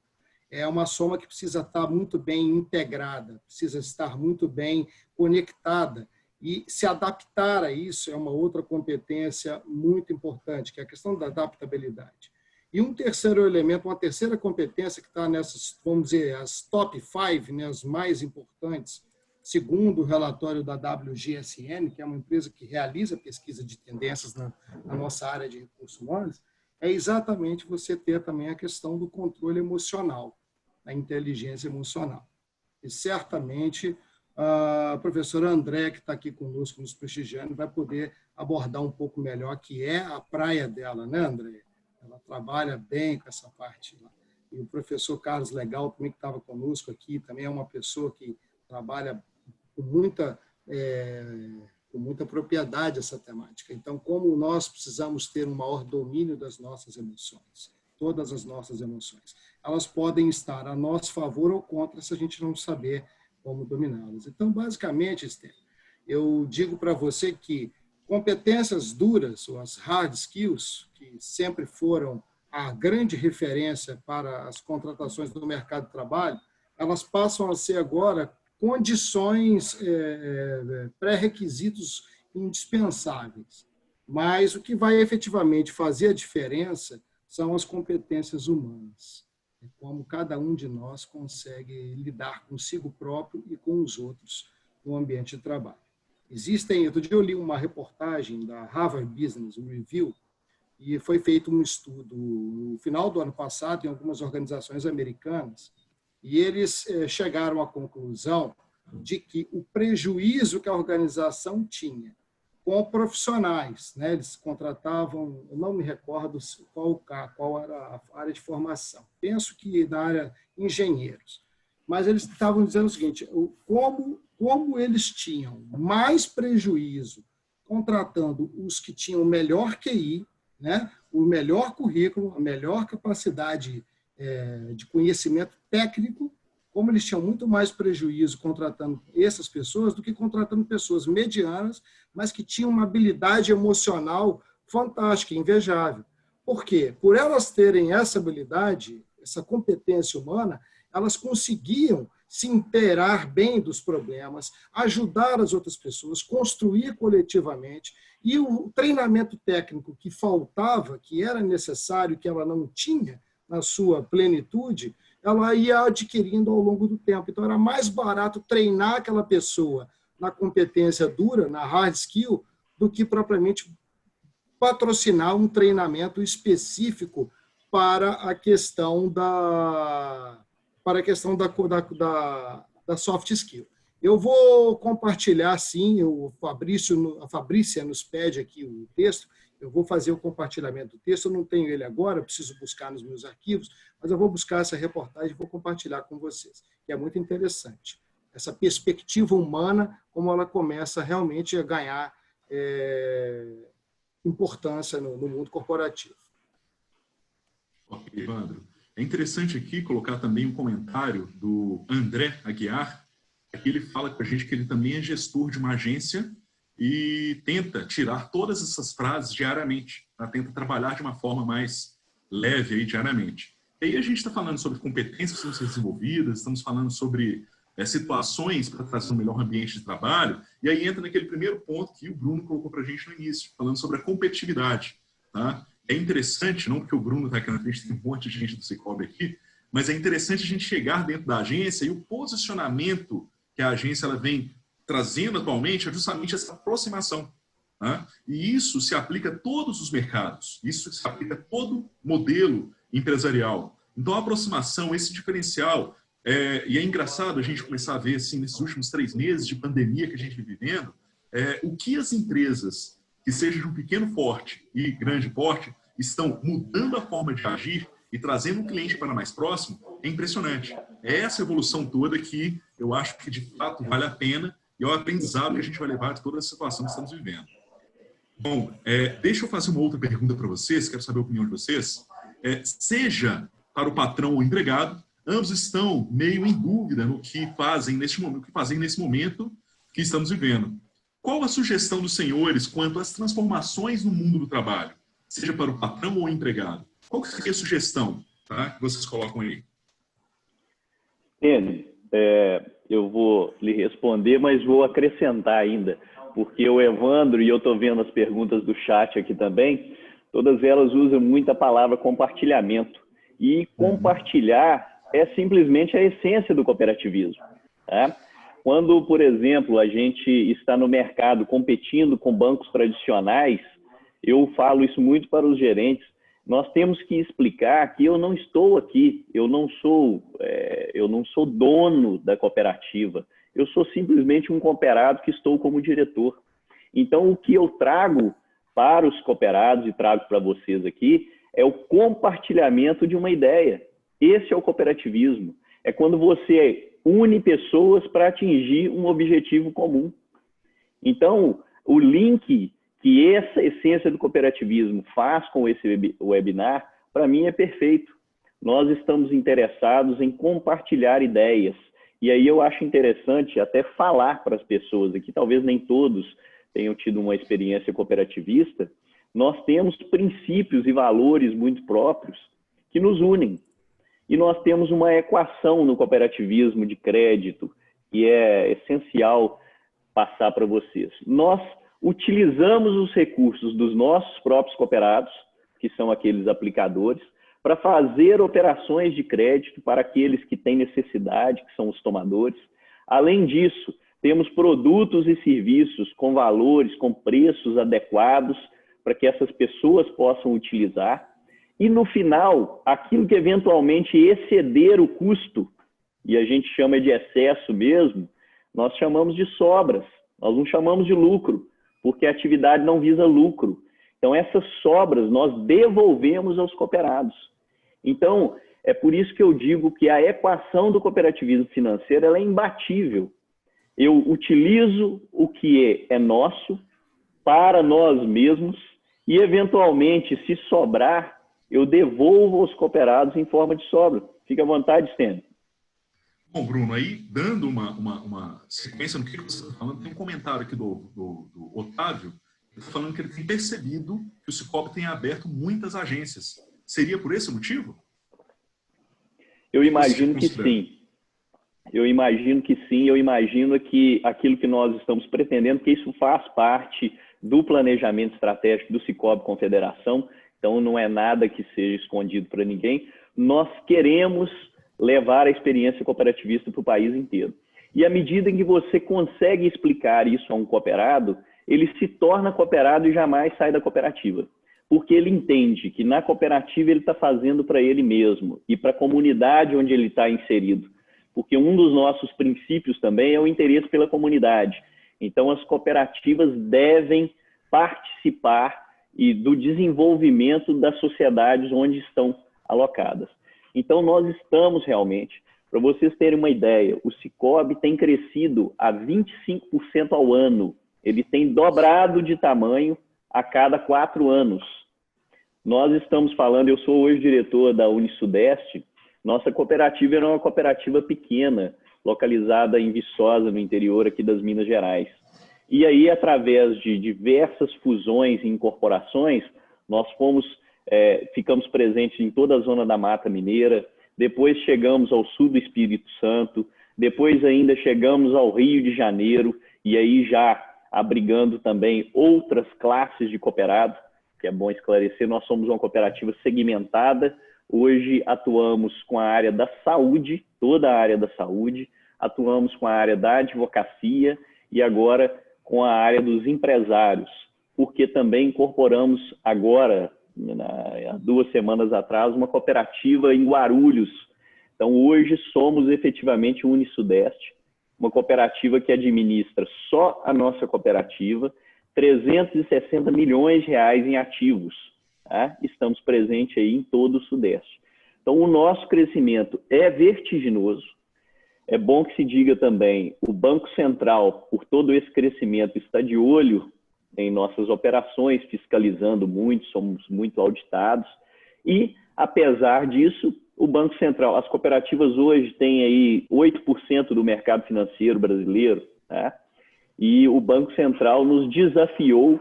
É uma soma que precisa estar muito bem integrada, precisa estar muito bem conectada. E se adaptar a isso é uma outra competência muito importante, que é a questão da adaptabilidade. E um terceiro elemento, uma terceira competência que está nessas, vamos dizer, as top 5, né, as mais importantes, segundo o relatório da WGSN, que é uma empresa que realiza pesquisa de tendências na nossa área de recursos humanos, é exatamente você ter também a questão do controle emocional, a inteligência emocional. E certamente a professora André, que está aqui conosco, nos prestigiando, vai poder abordar um pouco melhor, que é a praia dela, né, André? Ela trabalha bem com essa parte lá. E o professor Carlos Legal, também, que estava conosco aqui, também é uma pessoa que trabalha com muita propriedade essa temática. Então, como nós precisamos ter um maior domínio das nossas emoções, todas as nossas emoções, elas podem estar a nosso favor ou contra se a gente não saber como dominá-las. Então, basicamente, Esther, eu digo para você que competências duras, ou as hard skills, que sempre foram a grande referência para as contratações do mercado de trabalho, elas passam a ser agora condições, pré-requisitos indispensáveis. Mas o que vai efetivamente fazer a diferença são as competências humanas. É como cada um de nós consegue lidar consigo próprio e com os outros no ambiente de trabalho. Outro dia eu li uma reportagem da Harvard Business Review e foi feito um estudo no final do ano passado em algumas organizações americanas e eles chegaram à conclusão de que o prejuízo que a organização tinha com profissionais, né? Eles contratavam, eu não me recordo qual era a área de formação, penso que da área engenheiros, mas eles estavam dizendo o seguinte, como eles tinham mais prejuízo contratando os que tinham o melhor QI, né? O melhor currículo, a melhor capacidade de conhecimento técnico, como eles tinham muito mais prejuízo contratando essas pessoas do que contratando pessoas medianas, mas que tinham uma habilidade emocional fantástica, invejável. Por quê? Por elas terem essa habilidade, essa competência humana, elas conseguiam se inteirar bem dos problemas, ajudar as outras pessoas, construir coletivamente, e o treinamento técnico que faltava, que era necessário, que ela não tinha na sua plenitude, ela ia adquirindo ao longo do tempo. Então, era mais barato treinar aquela pessoa na competência dura, na hard skill, do que propriamente patrocinar um treinamento específico para a questão da soft skill. Eu vou compartilhar, sim, a Fabrícia nos pede aqui o texto, eu vou fazer o compartilhamento do texto, eu não tenho ele agora, preciso buscar nos meus arquivos, mas eu vou buscar essa reportagem e vou compartilhar com vocês, que é muito interessante. Essa perspectiva humana, como ela começa realmente a ganhar importância no mundo corporativo. Ok, Evandro. É interessante aqui colocar também um comentário do André Aguiar. Aqui ele fala com a gente que ele também é gestor de uma agência e tenta tirar todas essas frases diariamente, tá? Tenta trabalhar de uma forma mais leve aí diariamente. E aí a gente está falando sobre competências que precisam ser desenvolvidas, estamos falando sobre situações para trazer um melhor ambiente de trabalho, e aí entra naquele primeiro ponto que o Bruno colocou para a gente no início, falando sobre a competitividade. Tá? É interessante, não porque o Bruno está aqui na frente, tem um monte de gente do Cicobi aqui, mas é interessante a gente chegar dentro da agência e o posicionamento que a agência ela vem trazendo atualmente é justamente essa aproximação. Tá? E isso se aplica a todos os mercados, isso se aplica a todo modelo empresarial. Então, a aproximação, esse diferencial, e é engraçado a gente começar a ver, assim, nesses últimos 3 meses de pandemia que a gente vem vivendo, o que as empresas, que sejam de um pequeno porte e grande porte, estão mudando a forma de agir e trazendo o cliente para mais próximo, é impressionante. É essa evolução toda que eu acho que, de fato, vale a pena e é o aprendizado que a gente vai levar de toda a situação que estamos vivendo. Bom, deixa eu fazer uma outra pergunta para vocês, quero saber a opinião de vocês. Seja para o patrão ou o empregado, ambos estão meio em dúvida no que fazem nesse momento que estamos vivendo. Qual a sugestão dos senhores quanto às transformações no mundo do trabalho, seja para o patrão ou o empregado? Qual que seria a sugestão, tá, que vocês colocam aí? Eu vou lhe responder, mas vou acrescentar ainda, porque o Evandro, e eu estou vendo as perguntas do chat aqui também, todas elas usam muito a palavra compartilhamento. E compartilhar é simplesmente a essência do cooperativismo. Tá? Quando, por exemplo, a gente está no mercado competindo com bancos tradicionais, eu falo isso muito para os gerentes, nós temos que explicar que eu não estou aqui, eu não sou dono da cooperativa, eu sou simplesmente um cooperado que estou como diretor. Então, o que eu trago para os cooperados e trago para vocês aqui é o compartilhamento de uma ideia. Esse é o cooperativismo. É quando você une pessoas para atingir um objetivo comum. Então, o link que essa essência do cooperativismo faz com esse webinar, para mim é perfeito. Nós estamos interessados em compartilhar ideias. E aí eu acho interessante até falar para as pessoas aqui, talvez nem todos tenham tido uma experiência cooperativista, nós temos princípios e valores muito próprios que nos unem. E nós temos uma equação no cooperativismo de crédito que é essencial passar para vocês. Nós utilizamos os recursos dos nossos próprios cooperados, que são aqueles aplicadores, para fazer operações de crédito para aqueles que têm necessidade, que são os tomadores. Além disso, temos produtos e serviços com valores, com preços adequados para que essas pessoas possam utilizar. E no final, aquilo que eventualmente exceder o custo, e a gente chama de excesso mesmo, nós chamamos de sobras, nós não chamamos de lucro, porque a atividade não visa lucro. Então, essas sobras nós devolvemos aos cooperados. Então, é por isso que eu digo que a equação do cooperativismo financeiro ela é imbatível. Eu utilizo o que é nosso para nós mesmos e, eventualmente, se sobrar, eu devolvo aos cooperados em forma de sobra. Fique à vontade, Stênio. Bom, Bruno, aí, dando uma sequência no que você está falando, tem um comentário aqui do Otávio, falando que ele tem percebido que o Cicobi tem aberto muitas agências. Seria por esse motivo? Eu imagino que sim. Eu imagino que sim. Eu imagino que aquilo que nós estamos pretendendo, que isso faz parte do planejamento estratégico do Cicobi Confederação, então não é nada que seja escondido para ninguém. Nós queremos levar a experiência cooperativista para o país inteiro. E à medida em que você consegue explicar isso a um cooperado, ele se torna cooperado e jamais sai da cooperativa. Porque ele entende que na cooperativa ele está fazendo para ele mesmo e para a comunidade onde ele está inserido. Porque um dos nossos princípios também é o interesse pela comunidade. Então, as cooperativas devem participar do desenvolvimento das sociedades onde estão alocadas. Então, nós estamos realmente, para vocês terem uma ideia, o Cicobi tem crescido a 25% ao ano. Ele tem dobrado de tamanho a cada 4 anos. Nós estamos falando, eu sou hoje diretor da Unisudeste, nossa cooperativa era uma cooperativa pequena, localizada em Viçosa, no interior aqui das Minas Gerais. E aí, através de diversas fusões e incorporações, nós ficamos presentes em toda a zona da Mata Mineira, depois chegamos ao sul do Espírito Santo, depois ainda chegamos ao Rio de Janeiro, e aí já abrigando também outras classes de cooperados, que é bom esclarecer, nós somos uma cooperativa segmentada, hoje atuamos com a área da saúde, toda a área da saúde, atuamos com a área da advocacia e agora com a área dos empresários, porque também incorporamos agora, há 2 semanas atrás, uma cooperativa em Guarulhos. Então, hoje somos efetivamente o Unisudeste, uma cooperativa que administra só a nossa cooperativa, 360 milhões de reais em ativos. Tá? Estamos presentes aí em todo o Sudeste. Então, o nosso crescimento é vertiginoso. É bom que se diga também, o Banco Central, por todo esse crescimento, está de olho em nossas operações, fiscalizando muito, somos muito auditados. E, apesar disso, o Banco Central, as cooperativas hoje têm aí 8% do mercado financeiro brasileiro, né? E o Banco Central nos desafiou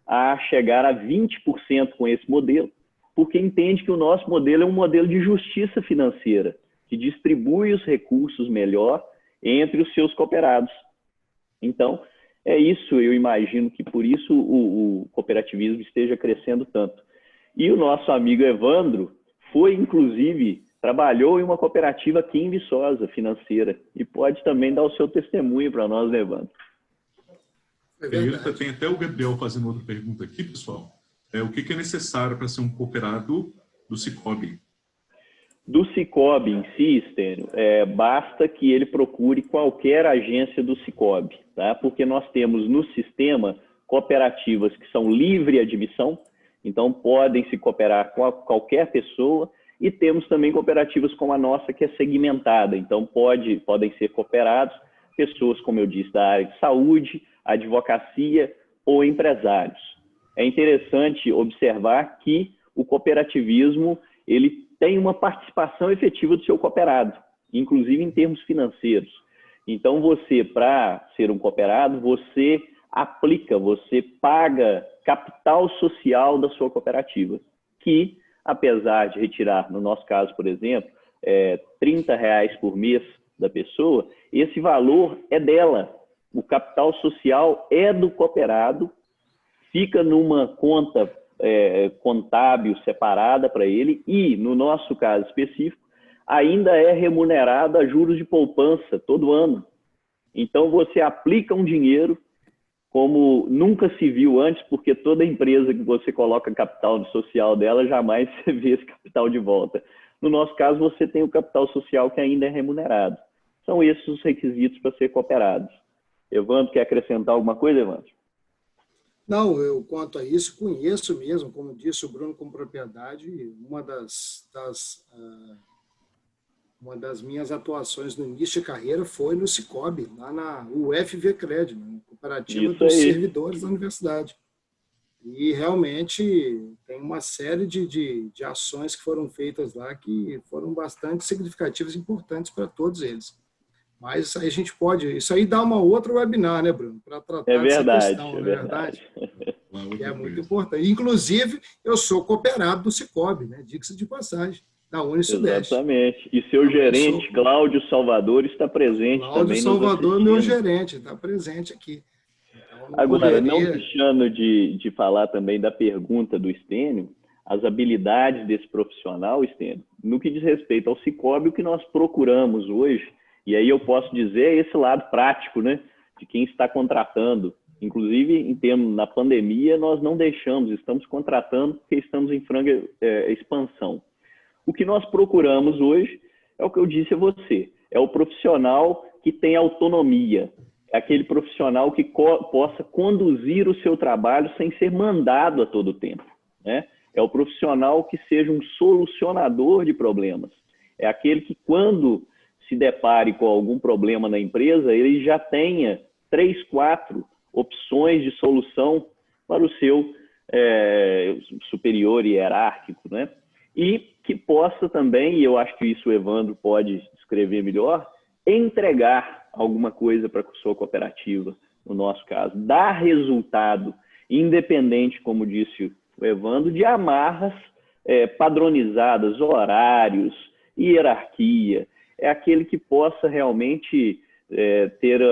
a chegar a 20% com esse modelo, porque entende que o nosso modelo é um modelo de justiça financeira, que distribui os recursos melhor entre os seus cooperados. Então, é isso, eu imagino que por isso o cooperativismo esteja crescendo tanto. E o nosso amigo Evandro foi, inclusive, trabalhou em uma cooperativa aqui em Viçosa, financeira, e pode também dar o seu testemunho para nós, né, Evandro? Tem até o Gabriel fazendo outra pergunta aqui, pessoal. O que é necessário para ser um cooperado do Sicoob? Do Sicoob em si, Stênio, basta que ele procure qualquer agência do Sicoob, tá? Porque nós temos no sistema cooperativas que são livre admissão, então podem se cooperar com qualquer pessoa, e temos também cooperativas como a nossa, que é segmentada, então podem ser cooperados pessoas, como eu disse, da área de saúde, advocacia ou empresários. É interessante observar que o cooperativismo ele tem uma participação efetiva do seu cooperado, inclusive em termos financeiros. Então, você, para ser um cooperado, você paga capital social da sua cooperativa, que, apesar de retirar, no nosso caso, por exemplo, R$30 por mês da pessoa, esse valor é dela. O capital social é do cooperado, fica numa conta contábil separada para ele e, no nosso caso específico, ainda é remunerado a juros de poupança todo ano. Então, você aplica um dinheiro como nunca se viu antes, porque toda empresa que você coloca capital social dela, jamais você vê esse capital de volta. No nosso caso, você tem o capital social que ainda é remunerado. São esses os requisitos para ser cooperados. Evandro, quer acrescentar alguma coisa, Evandro? Não, eu, quanto a isso, conheço mesmo, como disse o Bruno, com propriedade. Uma das minhas atuações no início de carreira foi no Sicoob, lá na UFV Cred, né, Cooperativa dos Servidores da Universidade. E realmente tem uma série de ações que foram feitas lá que foram bastante significativas e importantes para todos eles. Mas aí a gente pode... Isso aí dá uma outra webinar, né, Bruno? Para tratar dessa questão, não é verdade? Que é muito importante. Inclusive, eu sou cooperado do Sicoob, né? Diga-se de passagem, da Unisudeste. Exatamente. E seu gerente, Cláudio Salvador, está presente também. Cláudio Salvador, meu gerente, está presente aqui. Então, agora, não deixando de falar também da pergunta do Stênio, as habilidades desse profissional, Stênio, no que diz respeito ao Sicoob, o que nós procuramos hoje, e aí eu posso dizer esse lado prático, né, de quem está contratando. Inclusive, na pandemia, nós não deixamos, estamos contratando porque estamos em franca expansão. O que nós procuramos hoje é o que eu disse a você, é o profissional que tem autonomia, é aquele profissional que possa conduzir o seu trabalho sem ser mandado a todo tempo, né? É o profissional que seja um solucionador de problemas, é aquele que, quando se depare com algum problema na empresa, ele já tenha 3, 4 opções de solução para o seu superior hierárquico, né? E que possa também, e eu acho que isso o Evandro pode descrever melhor, entregar alguma coisa para a sua cooperativa, no nosso caso, dar resultado, independente, como disse o Evandro, de amarras padronizadas, horários, hierarquia. É aquele que possa realmente ter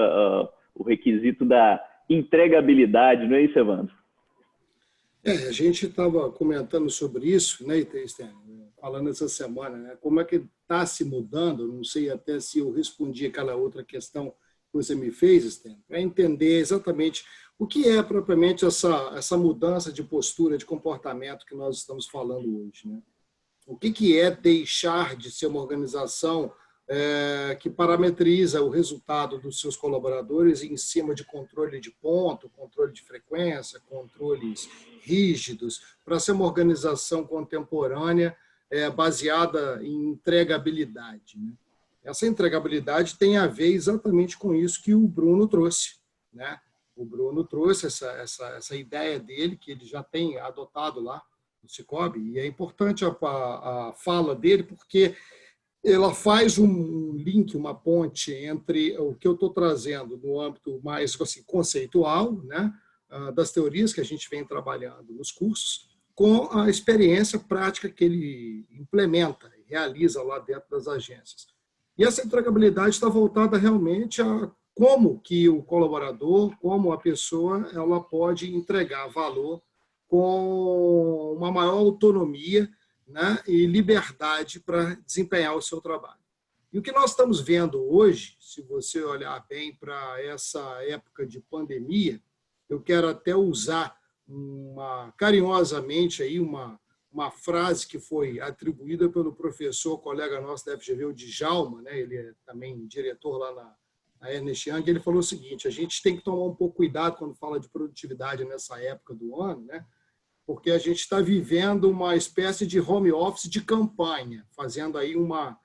o requisito da entregabilidade, não é isso, Evandro? A gente estava comentando sobre isso, né, falando essa semana, né, como é que está se mudando, não sei até se eu respondi aquela outra questão que você me fez, Stênio, para entender exatamente o que é propriamente essa mudança de postura, de comportamento que nós estamos falando hoje, né? O que é deixar de ser uma organização que parametriza o resultado dos seus colaboradores em cima de controle de ponto, controle de frequência, controles rígidos, para ser uma organização contemporânea baseada em entregabilidade, né? Essa entregabilidade tem a ver exatamente com isso que o Bruno trouxe, né? O Bruno trouxe essa ideia dele, que ele já tem adotado lá no Cicobi, e é importante a fala dele, porque ela faz um link, uma ponte entre o que eu estou trazendo no âmbito mais assim, conceitual, né, das teorias que a gente vem trabalhando nos cursos, com a experiência prática que ele implementa e realiza lá dentro das agências. E essa entregabilidade está voltada realmente a como que o colaborador, como a pessoa, ela pode entregar valor com uma maior autonomia, né, e liberdade para desempenhar o seu trabalho. E o que nós estamos vendo hoje, se você olhar bem para essa época de pandemia, eu quero até usar carinhosamente aí uma frase que foi atribuída pelo professor, colega nosso da FGV, o Djalma, né, ele é também diretor lá na Ernst Young, ele falou o seguinte: a gente tem que tomar um pouco cuidado quando fala de produtividade nessa época do ano, né? Porque a gente está vivendo uma espécie de home office de campanha, fazendo aí uma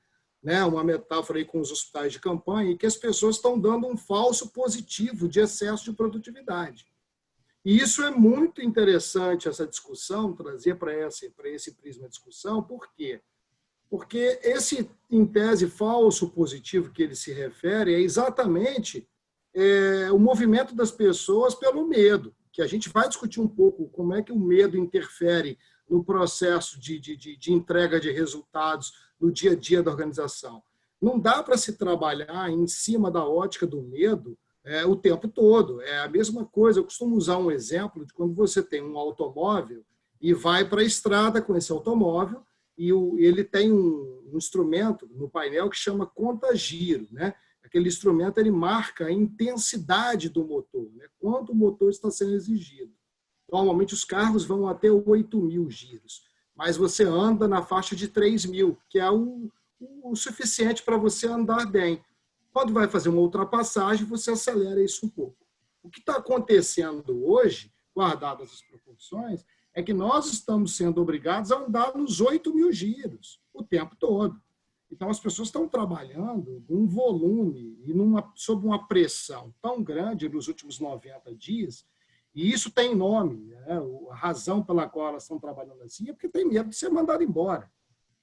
metáfora aí com os hospitais de campanha, e que as pessoas estão dando um falso positivo de excesso de produtividade. E isso é muito interessante, essa discussão, trazer para esse prisma de discussão. Por quê? Porque esse, em tese, falso positivo que ele se refere é exatamente o movimento das pessoas pelo medo, que a gente vai discutir um pouco como é que o medo interfere no processo de entrega de resultados no dia a dia da organização. Não dá para se trabalhar em cima da ótica do medo o tempo todo. É a mesma coisa, eu costumo usar um exemplo de quando você tem um automóvel e vai para a estrada com esse automóvel, e ele tem um instrumento no painel que chama conta-giro, né? Aquele instrumento ele marca a intensidade do motor, né? Quanto o motor está sendo exigido. Normalmente os carros vão até 8.000 giros, mas você anda na faixa de 3.000, que é o suficiente para você andar bem. Quando vai fazer uma ultrapassagem, você acelera isso um pouco. O que está acontecendo hoje, guardadas as proporções, é que nós estamos sendo obrigados a andar nos 8.000 giros o tempo todo. Então, as pessoas estão trabalhando num volume e sob uma pressão tão grande nos últimos 90 dias, e isso tem nome, né? A razão pela qual elas estão trabalhando assim é porque tem medo de ser mandado embora,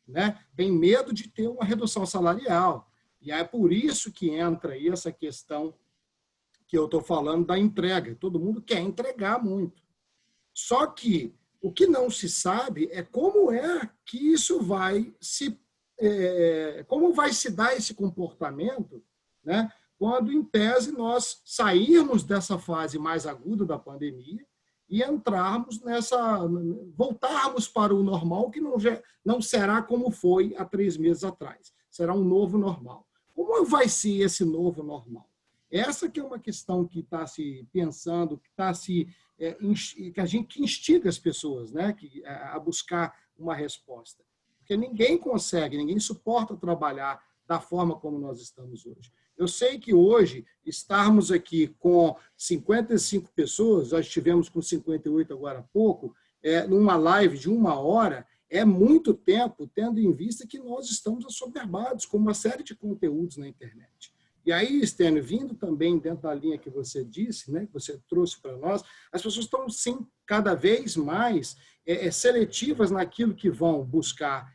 né? Tem medo de ter uma redução salarial. E é por isso que entra aí essa questão que eu estou falando da entrega. Todo mundo quer entregar muito. Só que o que não se sabe é como é que isso como vai se dar esse comportamento, né, quando, em tese, nós sairmos dessa fase mais aguda da pandemia e voltarmos para o normal, que não será como foi há 3 meses atrás. Será um novo normal. Como vai ser esse novo normal? Essa que é uma questão que está se pensando, que instiga as pessoas, né, a buscar uma resposta. Porque ninguém suporta trabalhar da forma como nós estamos hoje. Eu sei que hoje estarmos aqui com 55 pessoas, já estivemos com 58 agora há pouco, numa live de 1 hora, é muito tempo, tendo em vista que nós estamos assoberbados com uma série de conteúdos na internet. E aí, Stênio, vindo também dentro da linha que você disse, né, que você trouxe para nós, as pessoas estão, sim, cada vez mais seletivas naquilo que vão buscar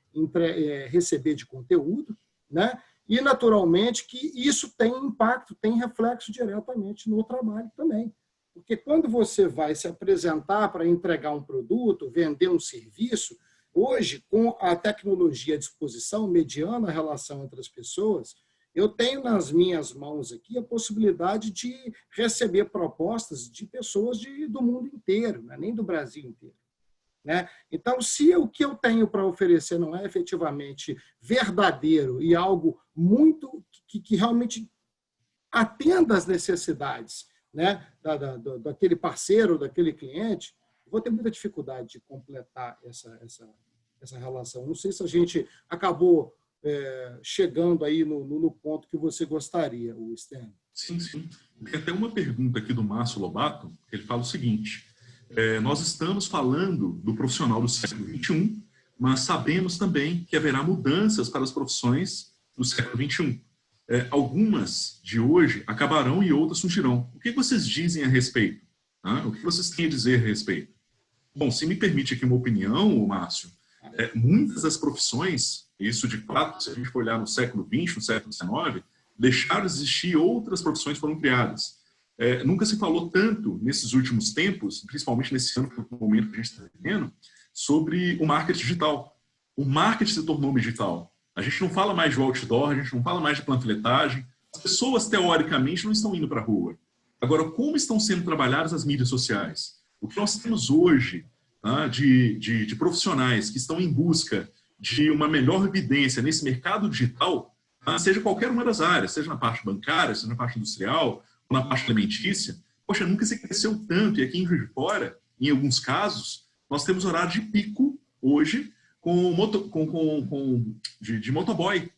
receber de conteúdo, né? E, naturalmente, que isso tem impacto, tem reflexo diretamente no trabalho também. Porque quando você vai se apresentar para entregar um produto, vender um serviço, hoje, com a tecnologia à disposição, mediando a relação entre as pessoas, eu tenho nas minhas mãos aqui a possibilidade de receber propostas de pessoas do mundo inteiro, né? Nem do Brasil inteiro, né? Então, se o que eu tenho para oferecer não é efetivamente verdadeiro e algo muito que realmente atenda às necessidades, né, daquele parceiro, daquele cliente, vou ter muita dificuldade de completar essa relação. Não sei se a gente acabou chegando aí no ponto que você gostaria, Stênio. Sim, sim. Tem até uma pergunta aqui do Márcio Lobato, que ele fala o seguinte: nós estamos falando do profissional do século XXI, mas sabemos também que haverá mudanças para as profissões do século XXI. algumas de hoje acabarão e outras surgirão. O que vocês dizem a respeito? O que vocês têm a dizer a respeito? Bom, se me permite aqui uma opinião, Márcio, muitas das profissões, isso de fato, se a gente for olhar no século XX, no século XIX, deixaram de existir e outras profissões foram criadas. Nunca se falou tanto nesses últimos tempos, principalmente nesse ano, que é o momento que a gente está vivendo, sobre o marketing digital. O marketing se tornou digital. A gente não fala mais de outdoor, a gente não fala mais de panfletagem. As pessoas, teoricamente, não estão indo para a rua. Agora, como estão sendo trabalhadas as mídias sociais? O que nós temos hoje, tá, de profissionais que estão em busca de uma melhor evidência nesse mercado digital, tá, seja qualquer uma das áreas, seja na parte bancária, seja na parte industrial, ou na parte alimentícia, poxa, nunca se cresceu tanto. E aqui em Juiz de Fora, em alguns casos, nós temos horário de pico hoje de motoboy.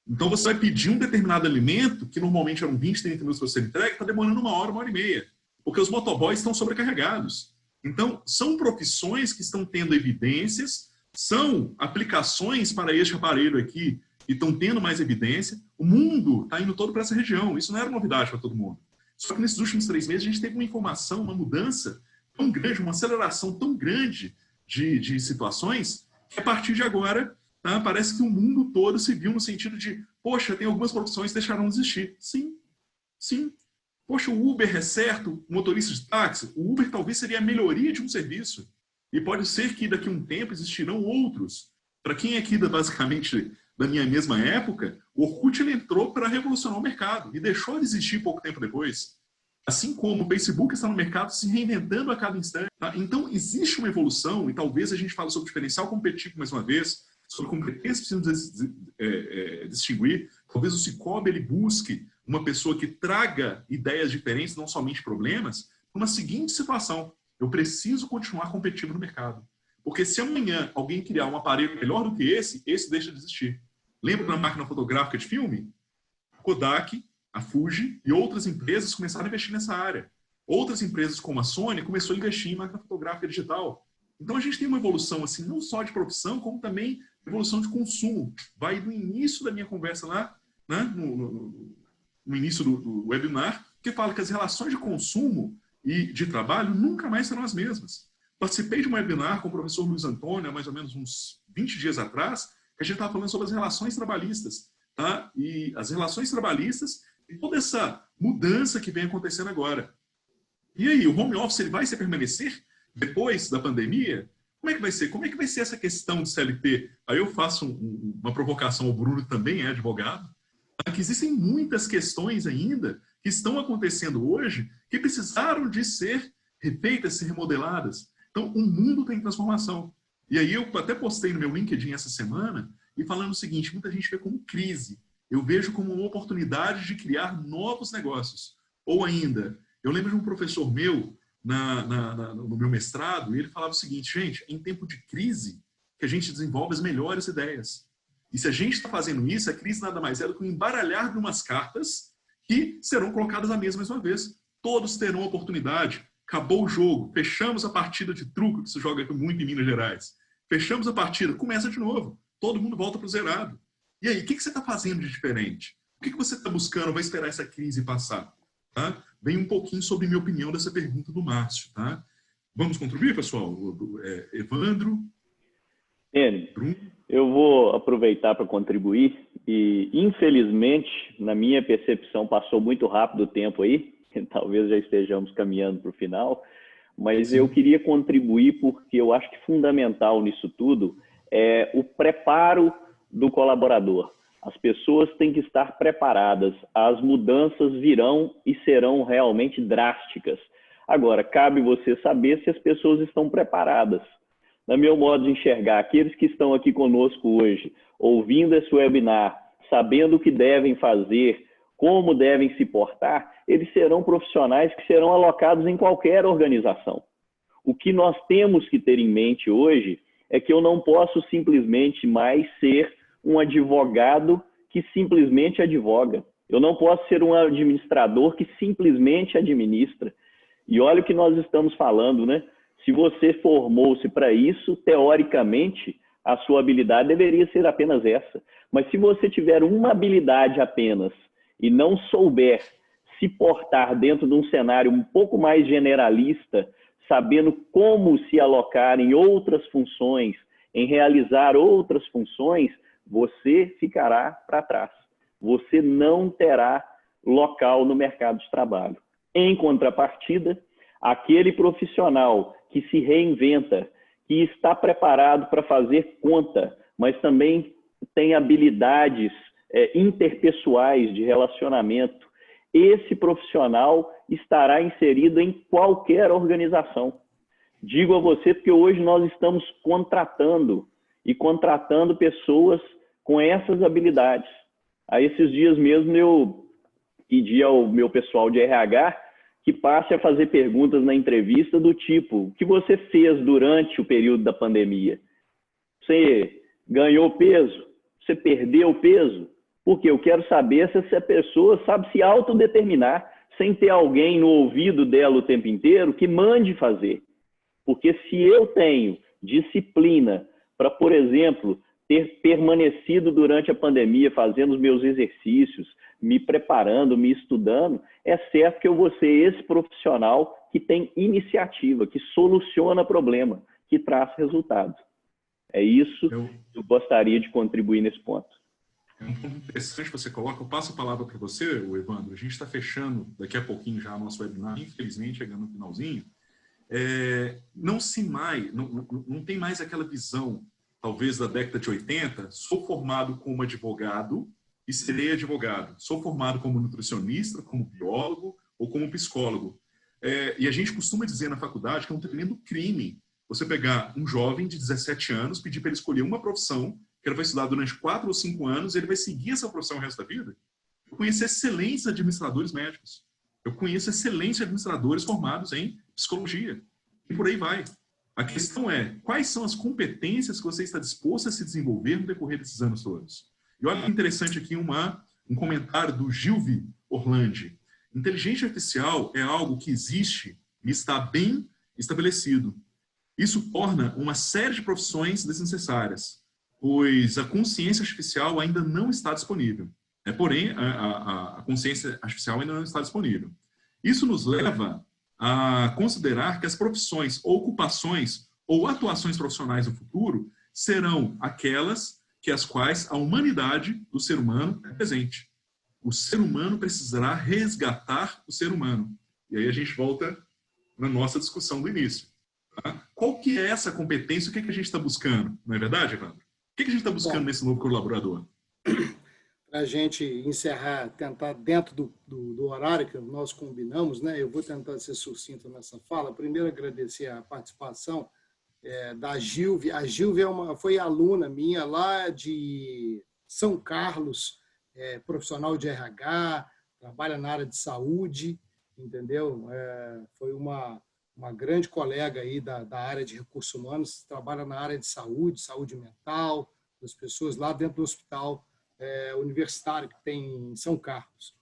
Então você vai pedir um determinado alimento, que normalmente eram 20, 30 minutos para ser entregue, está demorando 1 hora e meia, porque os motoboys estão sobrecarregados. Então, são profissões que estão tendo evidências, são aplicações para este aparelho aqui e estão tendo mais evidência. O mundo está indo todo para essa região. Isso não era novidade para todo mundo. Só que nesses últimos 3 meses a gente teve uma informação, uma mudança tão grande, uma aceleração tão grande de situações, que a partir de agora, tá, parece que o mundo todo se viu no sentido de, poxa, tem algumas profissões que deixaram de existir. Sim, sim. Poxa, o Uber é certo, o motorista de táxi, o Uber talvez seria a melhoria de um serviço. E pode ser que daqui a um tempo existirão outros. Para quem é aqui, basicamente, da minha mesma época, o Orkut ele entrou para revolucionar o mercado e deixou de existir pouco tempo depois. Assim como o Facebook está no mercado se reinventando a cada instante. Tá? Então, existe uma evolução, e talvez a gente fale sobre diferencial competitivo mais uma vez, sobre competências que precisamos distinguir. Talvez o Cicobi ele busque uma pessoa que traga ideias diferentes, não somente problemas, numa seguinte situação: eu preciso continuar competitivo no mercado. Porque se amanhã alguém criar um aparelho melhor do que esse deixa de existir. Lembra da máquina fotográfica de filme? Kodak, a Fuji e outras empresas começaram a investir nessa área. Outras empresas como a Sony começaram a investir em máquina fotográfica digital. Então a gente tem uma evolução assim, não só de profissão, como também evolução de consumo. Vai do início da minha conversa lá, né, no início do webinar, que fala que as relações de consumo e de trabalho nunca mais serão as mesmas. Participei de um webinar com o professor Luiz Antônio, há mais ou menos uns 20 dias atrás, que a gente estava falando sobre as relações trabalhistas. Tá? E as relações trabalhistas e toda essa mudança que vem acontecendo agora. E aí, o home office ele vai se permanecer depois da pandemia? Como é que vai ser? Como é que vai ser essa questão de CLT? Aí eu faço uma provocação ao Bruno, que também é advogado, que existem muitas questões ainda que estão acontecendo hoje que precisaram de ser refeitas, ser remodeladas. Então, o mundo está em transformação. E aí eu até postei no meu LinkedIn essa semana e falando o seguinte: muita gente vê como crise. Eu vejo como uma oportunidade de criar novos negócios. Ou ainda, eu lembro de um professor meu no meu mestrado, e ele falava o seguinte: gente, em tempo de crise que a gente desenvolve as melhores ideias. E se a gente está fazendo isso, a crise nada mais é do que um embaralhar de umas cartas que serão colocadas à mesa mais uma vez. Todos terão oportunidade. Acabou o jogo, fechamos a partida de truco, que se joga muito em Minas Gerais. Fechamos a partida, começa de novo. Todo mundo volta para o zerado. E aí, o que você está fazendo de diferente? O que você está buscando? Vai esperar essa crise passar? Tá? Vem um pouquinho sobre minha opinião dessa pergunta do Márcio. Tá? Vamos contribuir, pessoal? Evandro? Bruno? Eu vou aproveitar para contribuir e, infelizmente, na minha percepção, passou muito rápido o tempo aí. Talvez já estejamos caminhando para o final, mas Sim. Eu queria contribuir porque eu acho que fundamental nisso tudo é o preparo do colaborador. As pessoas têm que estar preparadas. As mudanças virão e serão realmente drásticas. Agora, cabe você saber se as pessoas estão preparadas. No meu modo de enxergar, aqueles que estão aqui conosco hoje, ouvindo esse webinar, sabendo o que devem fazer, como devem se portar, eles serão profissionais que serão alocados em qualquer organização. O que nós temos que ter em mente hoje é que eu não posso simplesmente mais ser um advogado que simplesmente advoga. Eu não posso ser um administrador que simplesmente administra. E olha o que nós estamos falando, né? Se você formou-se para isso, teoricamente, a sua habilidade deveria ser apenas essa. Mas se você tiver uma habilidade apenas e não souber se portar dentro de um cenário um pouco mais generalista, sabendo como se alocar em outras funções, em realizar outras funções, você ficará para trás. Você não terá local no mercado de trabalho. Em contrapartida, aquele profissional que se reinventa, que está preparado para fazer conta, mas também tem habilidades interpessoais de relacionamento, esse profissional estará inserido em qualquer organização. Digo a você porque hoje nós estamos contratando pessoas com essas habilidades. A esses dias mesmo eu pedi ao meu pessoal de RH que passe a fazer perguntas na entrevista do tipo: o que você fez durante o período da pandemia? Você ganhou peso? Você perdeu peso? Porque eu quero saber se essa pessoa sabe se autodeterminar sem ter alguém no ouvido dela o tempo inteiro que mande fazer. Porque se eu tenho disciplina para, por exemplo, ter permanecido durante a pandemia fazendo os meus exercícios, me preparando, me estudando, é certo que eu vou ser esse profissional que tem iniciativa, que soluciona problema, que traz resultados. É isso que eu gostaria de contribuir nesse ponto. É um ponto interessante que você coloca. Eu passo a palavra para você, Evandro. A gente está fechando daqui a pouquinho já o nosso webinar, infelizmente, chegando no finalzinho. Não tem mais aquela visão, talvez da década de 80, sou formado como advogado e serei advogado. Sou formado como nutricionista, como biólogo ou como psicólogo. E a gente costuma dizer na faculdade que é um tremendo crime você pegar um jovem de 17 anos, pedir para ele escolher uma profissão que ele vai estudar durante 4 ou 5 anos e ele vai seguir essa profissão o resto da vida. Eu conheço excelentes administradores médicos. Eu conheço excelentes administradores formados em psicologia. E por aí vai. A questão é, quais são as competências que você está disposto a se desenvolver no decorrer desses anos todos? E olha que interessante aqui um comentário do Gilvi Orlandi. Inteligência artificial é algo que existe e está bem estabelecido. Isso torna uma série de profissões desnecessárias, pois a consciência artificial ainda não está disponível. Porém, a consciência artificial ainda não está disponível. Isso nos leva a considerar que as profissões, ocupações ou atuações profissionais do futuro serão aquelas que as quais a humanidade do ser humano é presente. O ser humano precisará resgatar o ser humano. E aí a gente volta na nossa discussão do início. Tá? Qual que é essa competência? O que, é que a gente está buscando? Não é verdade, Evandro? O que, é que a gente está buscando nesse novo colaborador? Para a gente encerrar, tentar dentro do horário que nós combinamos, né? Eu vou tentar ser sucinto nessa fala. Primeiro, agradecer a participação da Gilve. A Gilve foi aluna minha lá de São Carlos, profissional de RH, trabalha na área de saúde, entendeu? Foi uma grande colega aí da área de recursos humanos, trabalha na área de saúde mental, das pessoas lá dentro do hospital universitário que tem em São Carlos.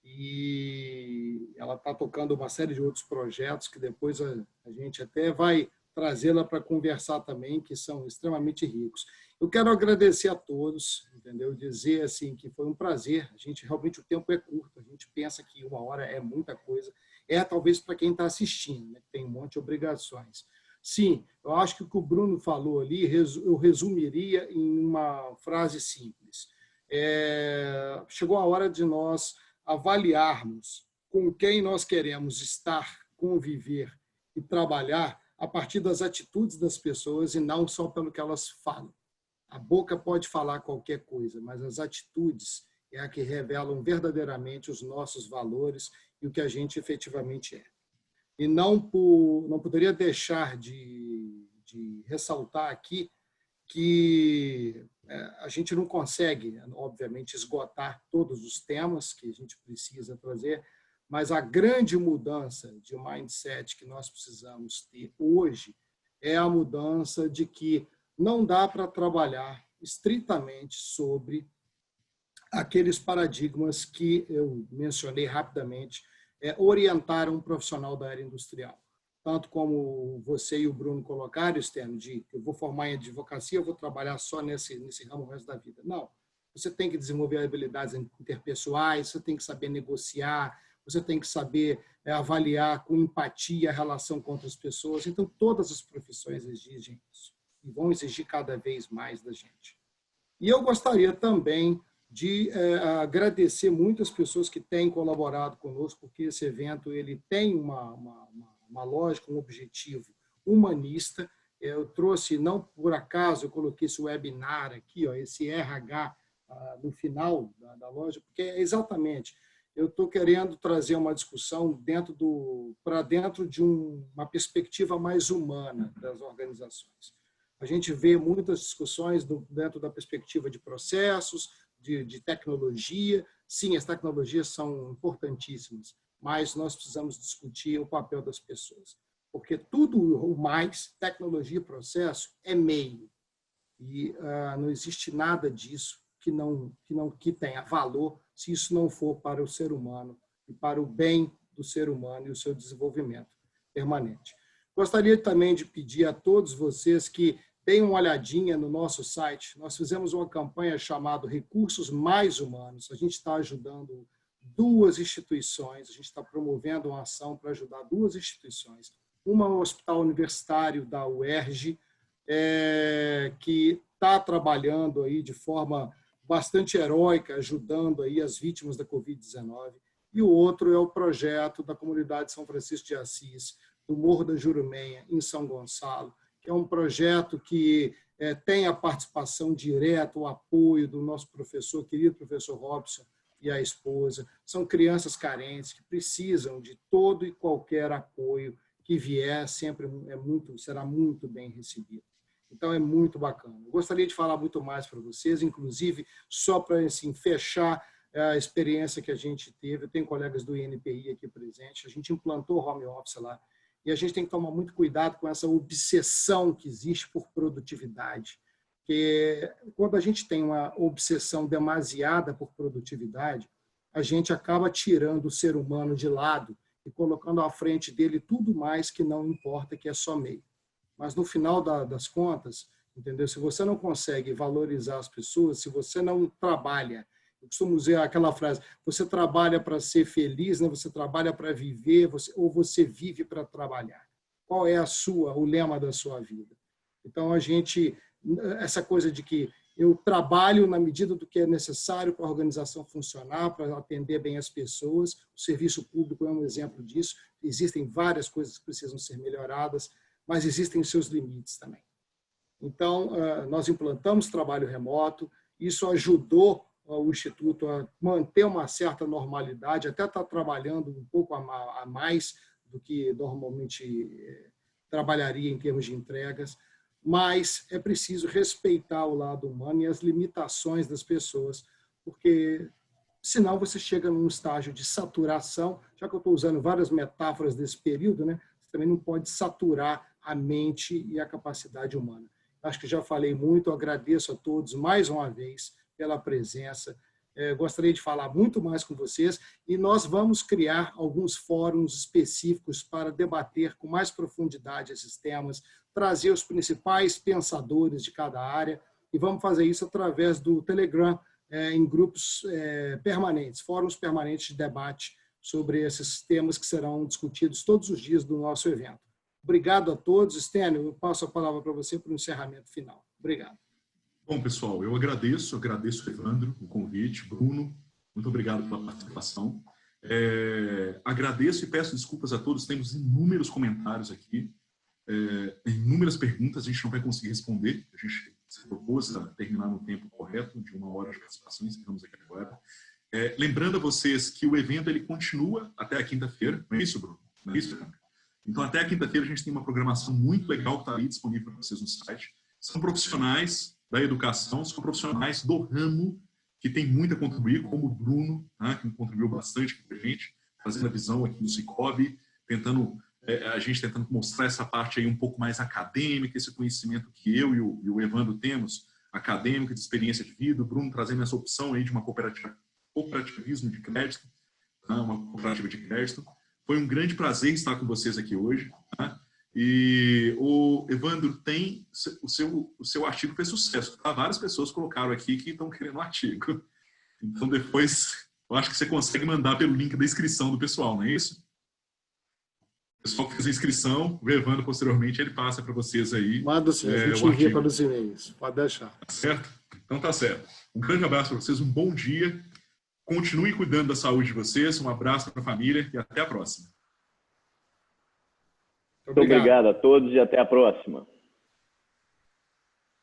E ela está tocando uma série de outros projetos que depois a gente até vai trazê-la para conversar também, que são extremamente ricos. Eu quero agradecer a todos, entendeu? Dizer assim que foi um prazer. A gente realmente, o tempo é curto, a gente pensa que 1 hora é muita coisa. Talvez para quem está assistindo, né? Tem um monte de obrigações. Sim, eu acho que o que o Bruno falou ali, eu resumiria em uma frase simples. Chegou a hora de nós avaliarmos com quem nós queremos estar, conviver e trabalhar a partir das atitudes das pessoas e não só pelo que elas falam. A boca pode falar qualquer coisa, mas as atitudes é a que revelam verdadeiramente os nossos valores e o que a gente efetivamente é. E não poderia deixar de ressaltar aqui que a gente não consegue, obviamente, esgotar todos os temas que a gente precisa trazer, mas a grande mudança de mindset que nós precisamos ter hoje é a mudança de que não dá para trabalhar estritamente sobre aqueles paradigmas que eu mencionei rapidamente, orientaram um profissional da área industrial. Tanto como você e o Bruno colocaram, Stênio, de eu vou formar em advocacia, eu vou trabalhar só nesse ramo o resto da vida. Não. você tem que desenvolver habilidades interpessoais, você tem que saber negociar, você tem que saber avaliar com empatia a relação com outras pessoas. Então, todas as profissões exigem isso e vão exigir cada vez mais da gente. E eu gostaria também de agradecer muito as pessoas que têm colaborado conosco, porque esse evento ele tem uma lógica, um objetivo humanista. Eu trouxe, não por acaso, eu coloquei esse webinar aqui, ó, esse RH no final da loja, porque é exatamente, eu estou querendo trazer uma discussão para dentro de uma perspectiva mais humana das organizações. A gente vê muitas discussões dentro da perspectiva de processos, de tecnologia. Sim, as tecnologias são importantíssimas, mas nós precisamos discutir o papel das pessoas. Porque tudo o mais, tecnologia e processo, é meio. E não existe nada disso que tenha valor se isso não for para o ser humano e para o bem do ser humano e o seu desenvolvimento permanente. Gostaria também de pedir a todos vocês que deem uma olhadinha no nosso site. Nós fizemos uma campanha chamada Recursos Mais Humanos. A gente está ajudando 2 instituições, a gente está promovendo uma ação para ajudar 2 instituições. Uma é o Hospital Universitário da UERJ, que está trabalhando aí de forma bastante heróica, ajudando aí as vítimas da Covid-19. E o outro é o projeto da comunidade São Francisco de Assis, do Morro da Jurumenha, em São Gonçalo, que é um projeto que tem a participação direta, o apoio do nosso professor, querido professor Robson, e a esposa. São crianças carentes que precisam de todo e qualquer apoio que vier, sempre será muito bem recebido. Então, é muito bacana. Eu gostaria de falar muito mais para vocês, inclusive, só para assim, fechar a experiência que a gente teve. Eu tenho colegas do INPI aqui presentes, a gente implantou home office lá, e a gente tem que tomar muito cuidado com essa obsessão que existe por produtividade. Porque quando a gente tem uma obsessão demasiada por produtividade, a gente acaba tirando o ser humano de lado e colocando à frente dele tudo mais que não importa, que é só meio. Mas no final das contas, entendeu? Se você não consegue valorizar as pessoas, se você não trabalha, eu costumo dizer aquela frase, você trabalha para ser feliz, né? Você trabalha para viver, ou você vive para trabalhar. Qual é o lema da sua vida? Então, essa coisa de que eu trabalho na medida do que é necessário para a organização funcionar, para atender bem as pessoas. O serviço público é um exemplo disso. Existem várias coisas que precisam ser melhoradas, mas existem os seus limites também. Então, nós implantamos trabalho remoto, isso ajudou o Instituto a manter uma certa normalidade, até está trabalhando um pouco a mais do que normalmente trabalharia em termos de entregas, mas é preciso respeitar o lado humano e as limitações das pessoas, porque senão você chega num estágio de saturação, já que eu estou usando várias metáforas desse período, né? Você também não pode saturar a mente e a capacidade humana. Acho que já falei muito, agradeço a todos mais uma vez pela presença. Gostaria de falar muito mais com vocês e nós vamos criar alguns fóruns específicos para debater com mais profundidade esses temas, trazer os principais pensadores de cada área e vamos fazer isso através do Telegram, em grupos permanentes, fóruns permanentes de debate sobre esses temas que serão discutidos todos os dias do nosso evento. Obrigado a todos. Stênio, eu passo a palavra para você para o encerramento final. Obrigado. Bom, pessoal, eu agradeço Evandro, o convite, Bruno, muito obrigado pela participação. Agradeço e peço desculpas a todos, temos inúmeros comentários aqui, inúmeras perguntas, a gente não vai conseguir responder, a gente se propôs a terminar no tempo correto, de 1 hora de participação, estamos aqui agora. Lembrando a vocês que o evento ele continua até a quinta-feira, não é isso, Bruno? Não é isso, Evandro? Então, até a quinta-feira a gente tem uma programação muito legal que está ali disponível para vocês no site. São profissionais da educação, são profissionais do ramo que tem muito a contribuir, como o Bruno, né, que contribuiu bastante com a gente, fazendo a visão aqui do Cicobi, a gente tentando mostrar essa parte aí um pouco mais acadêmica, esse conhecimento que eu e o Evandro temos, acadêmico, de experiência de vida, o Bruno trazendo essa opção aí de uma cooperativismo de crédito, né, uma cooperativa de crédito. Foi um grande prazer estar com vocês aqui hoje. Né? E o Evandro tem o seu artigo fez sucesso. Tá? Várias pessoas colocaram aqui que estão querendo o artigo. Então depois eu acho que você consegue mandar pelo link da inscrição do pessoal, não é isso? O pessoal que fez a inscrição, o Evandro posteriormente ele passa para vocês aí. Manda sim, a gente envia para os e-mails. Pode deixar. Tá certo? Então tá certo. Um grande abraço para vocês, um bom dia. Continuem cuidando da saúde de vocês. Um abraço para a família e até a próxima. Muito obrigado a todos e até a próxima.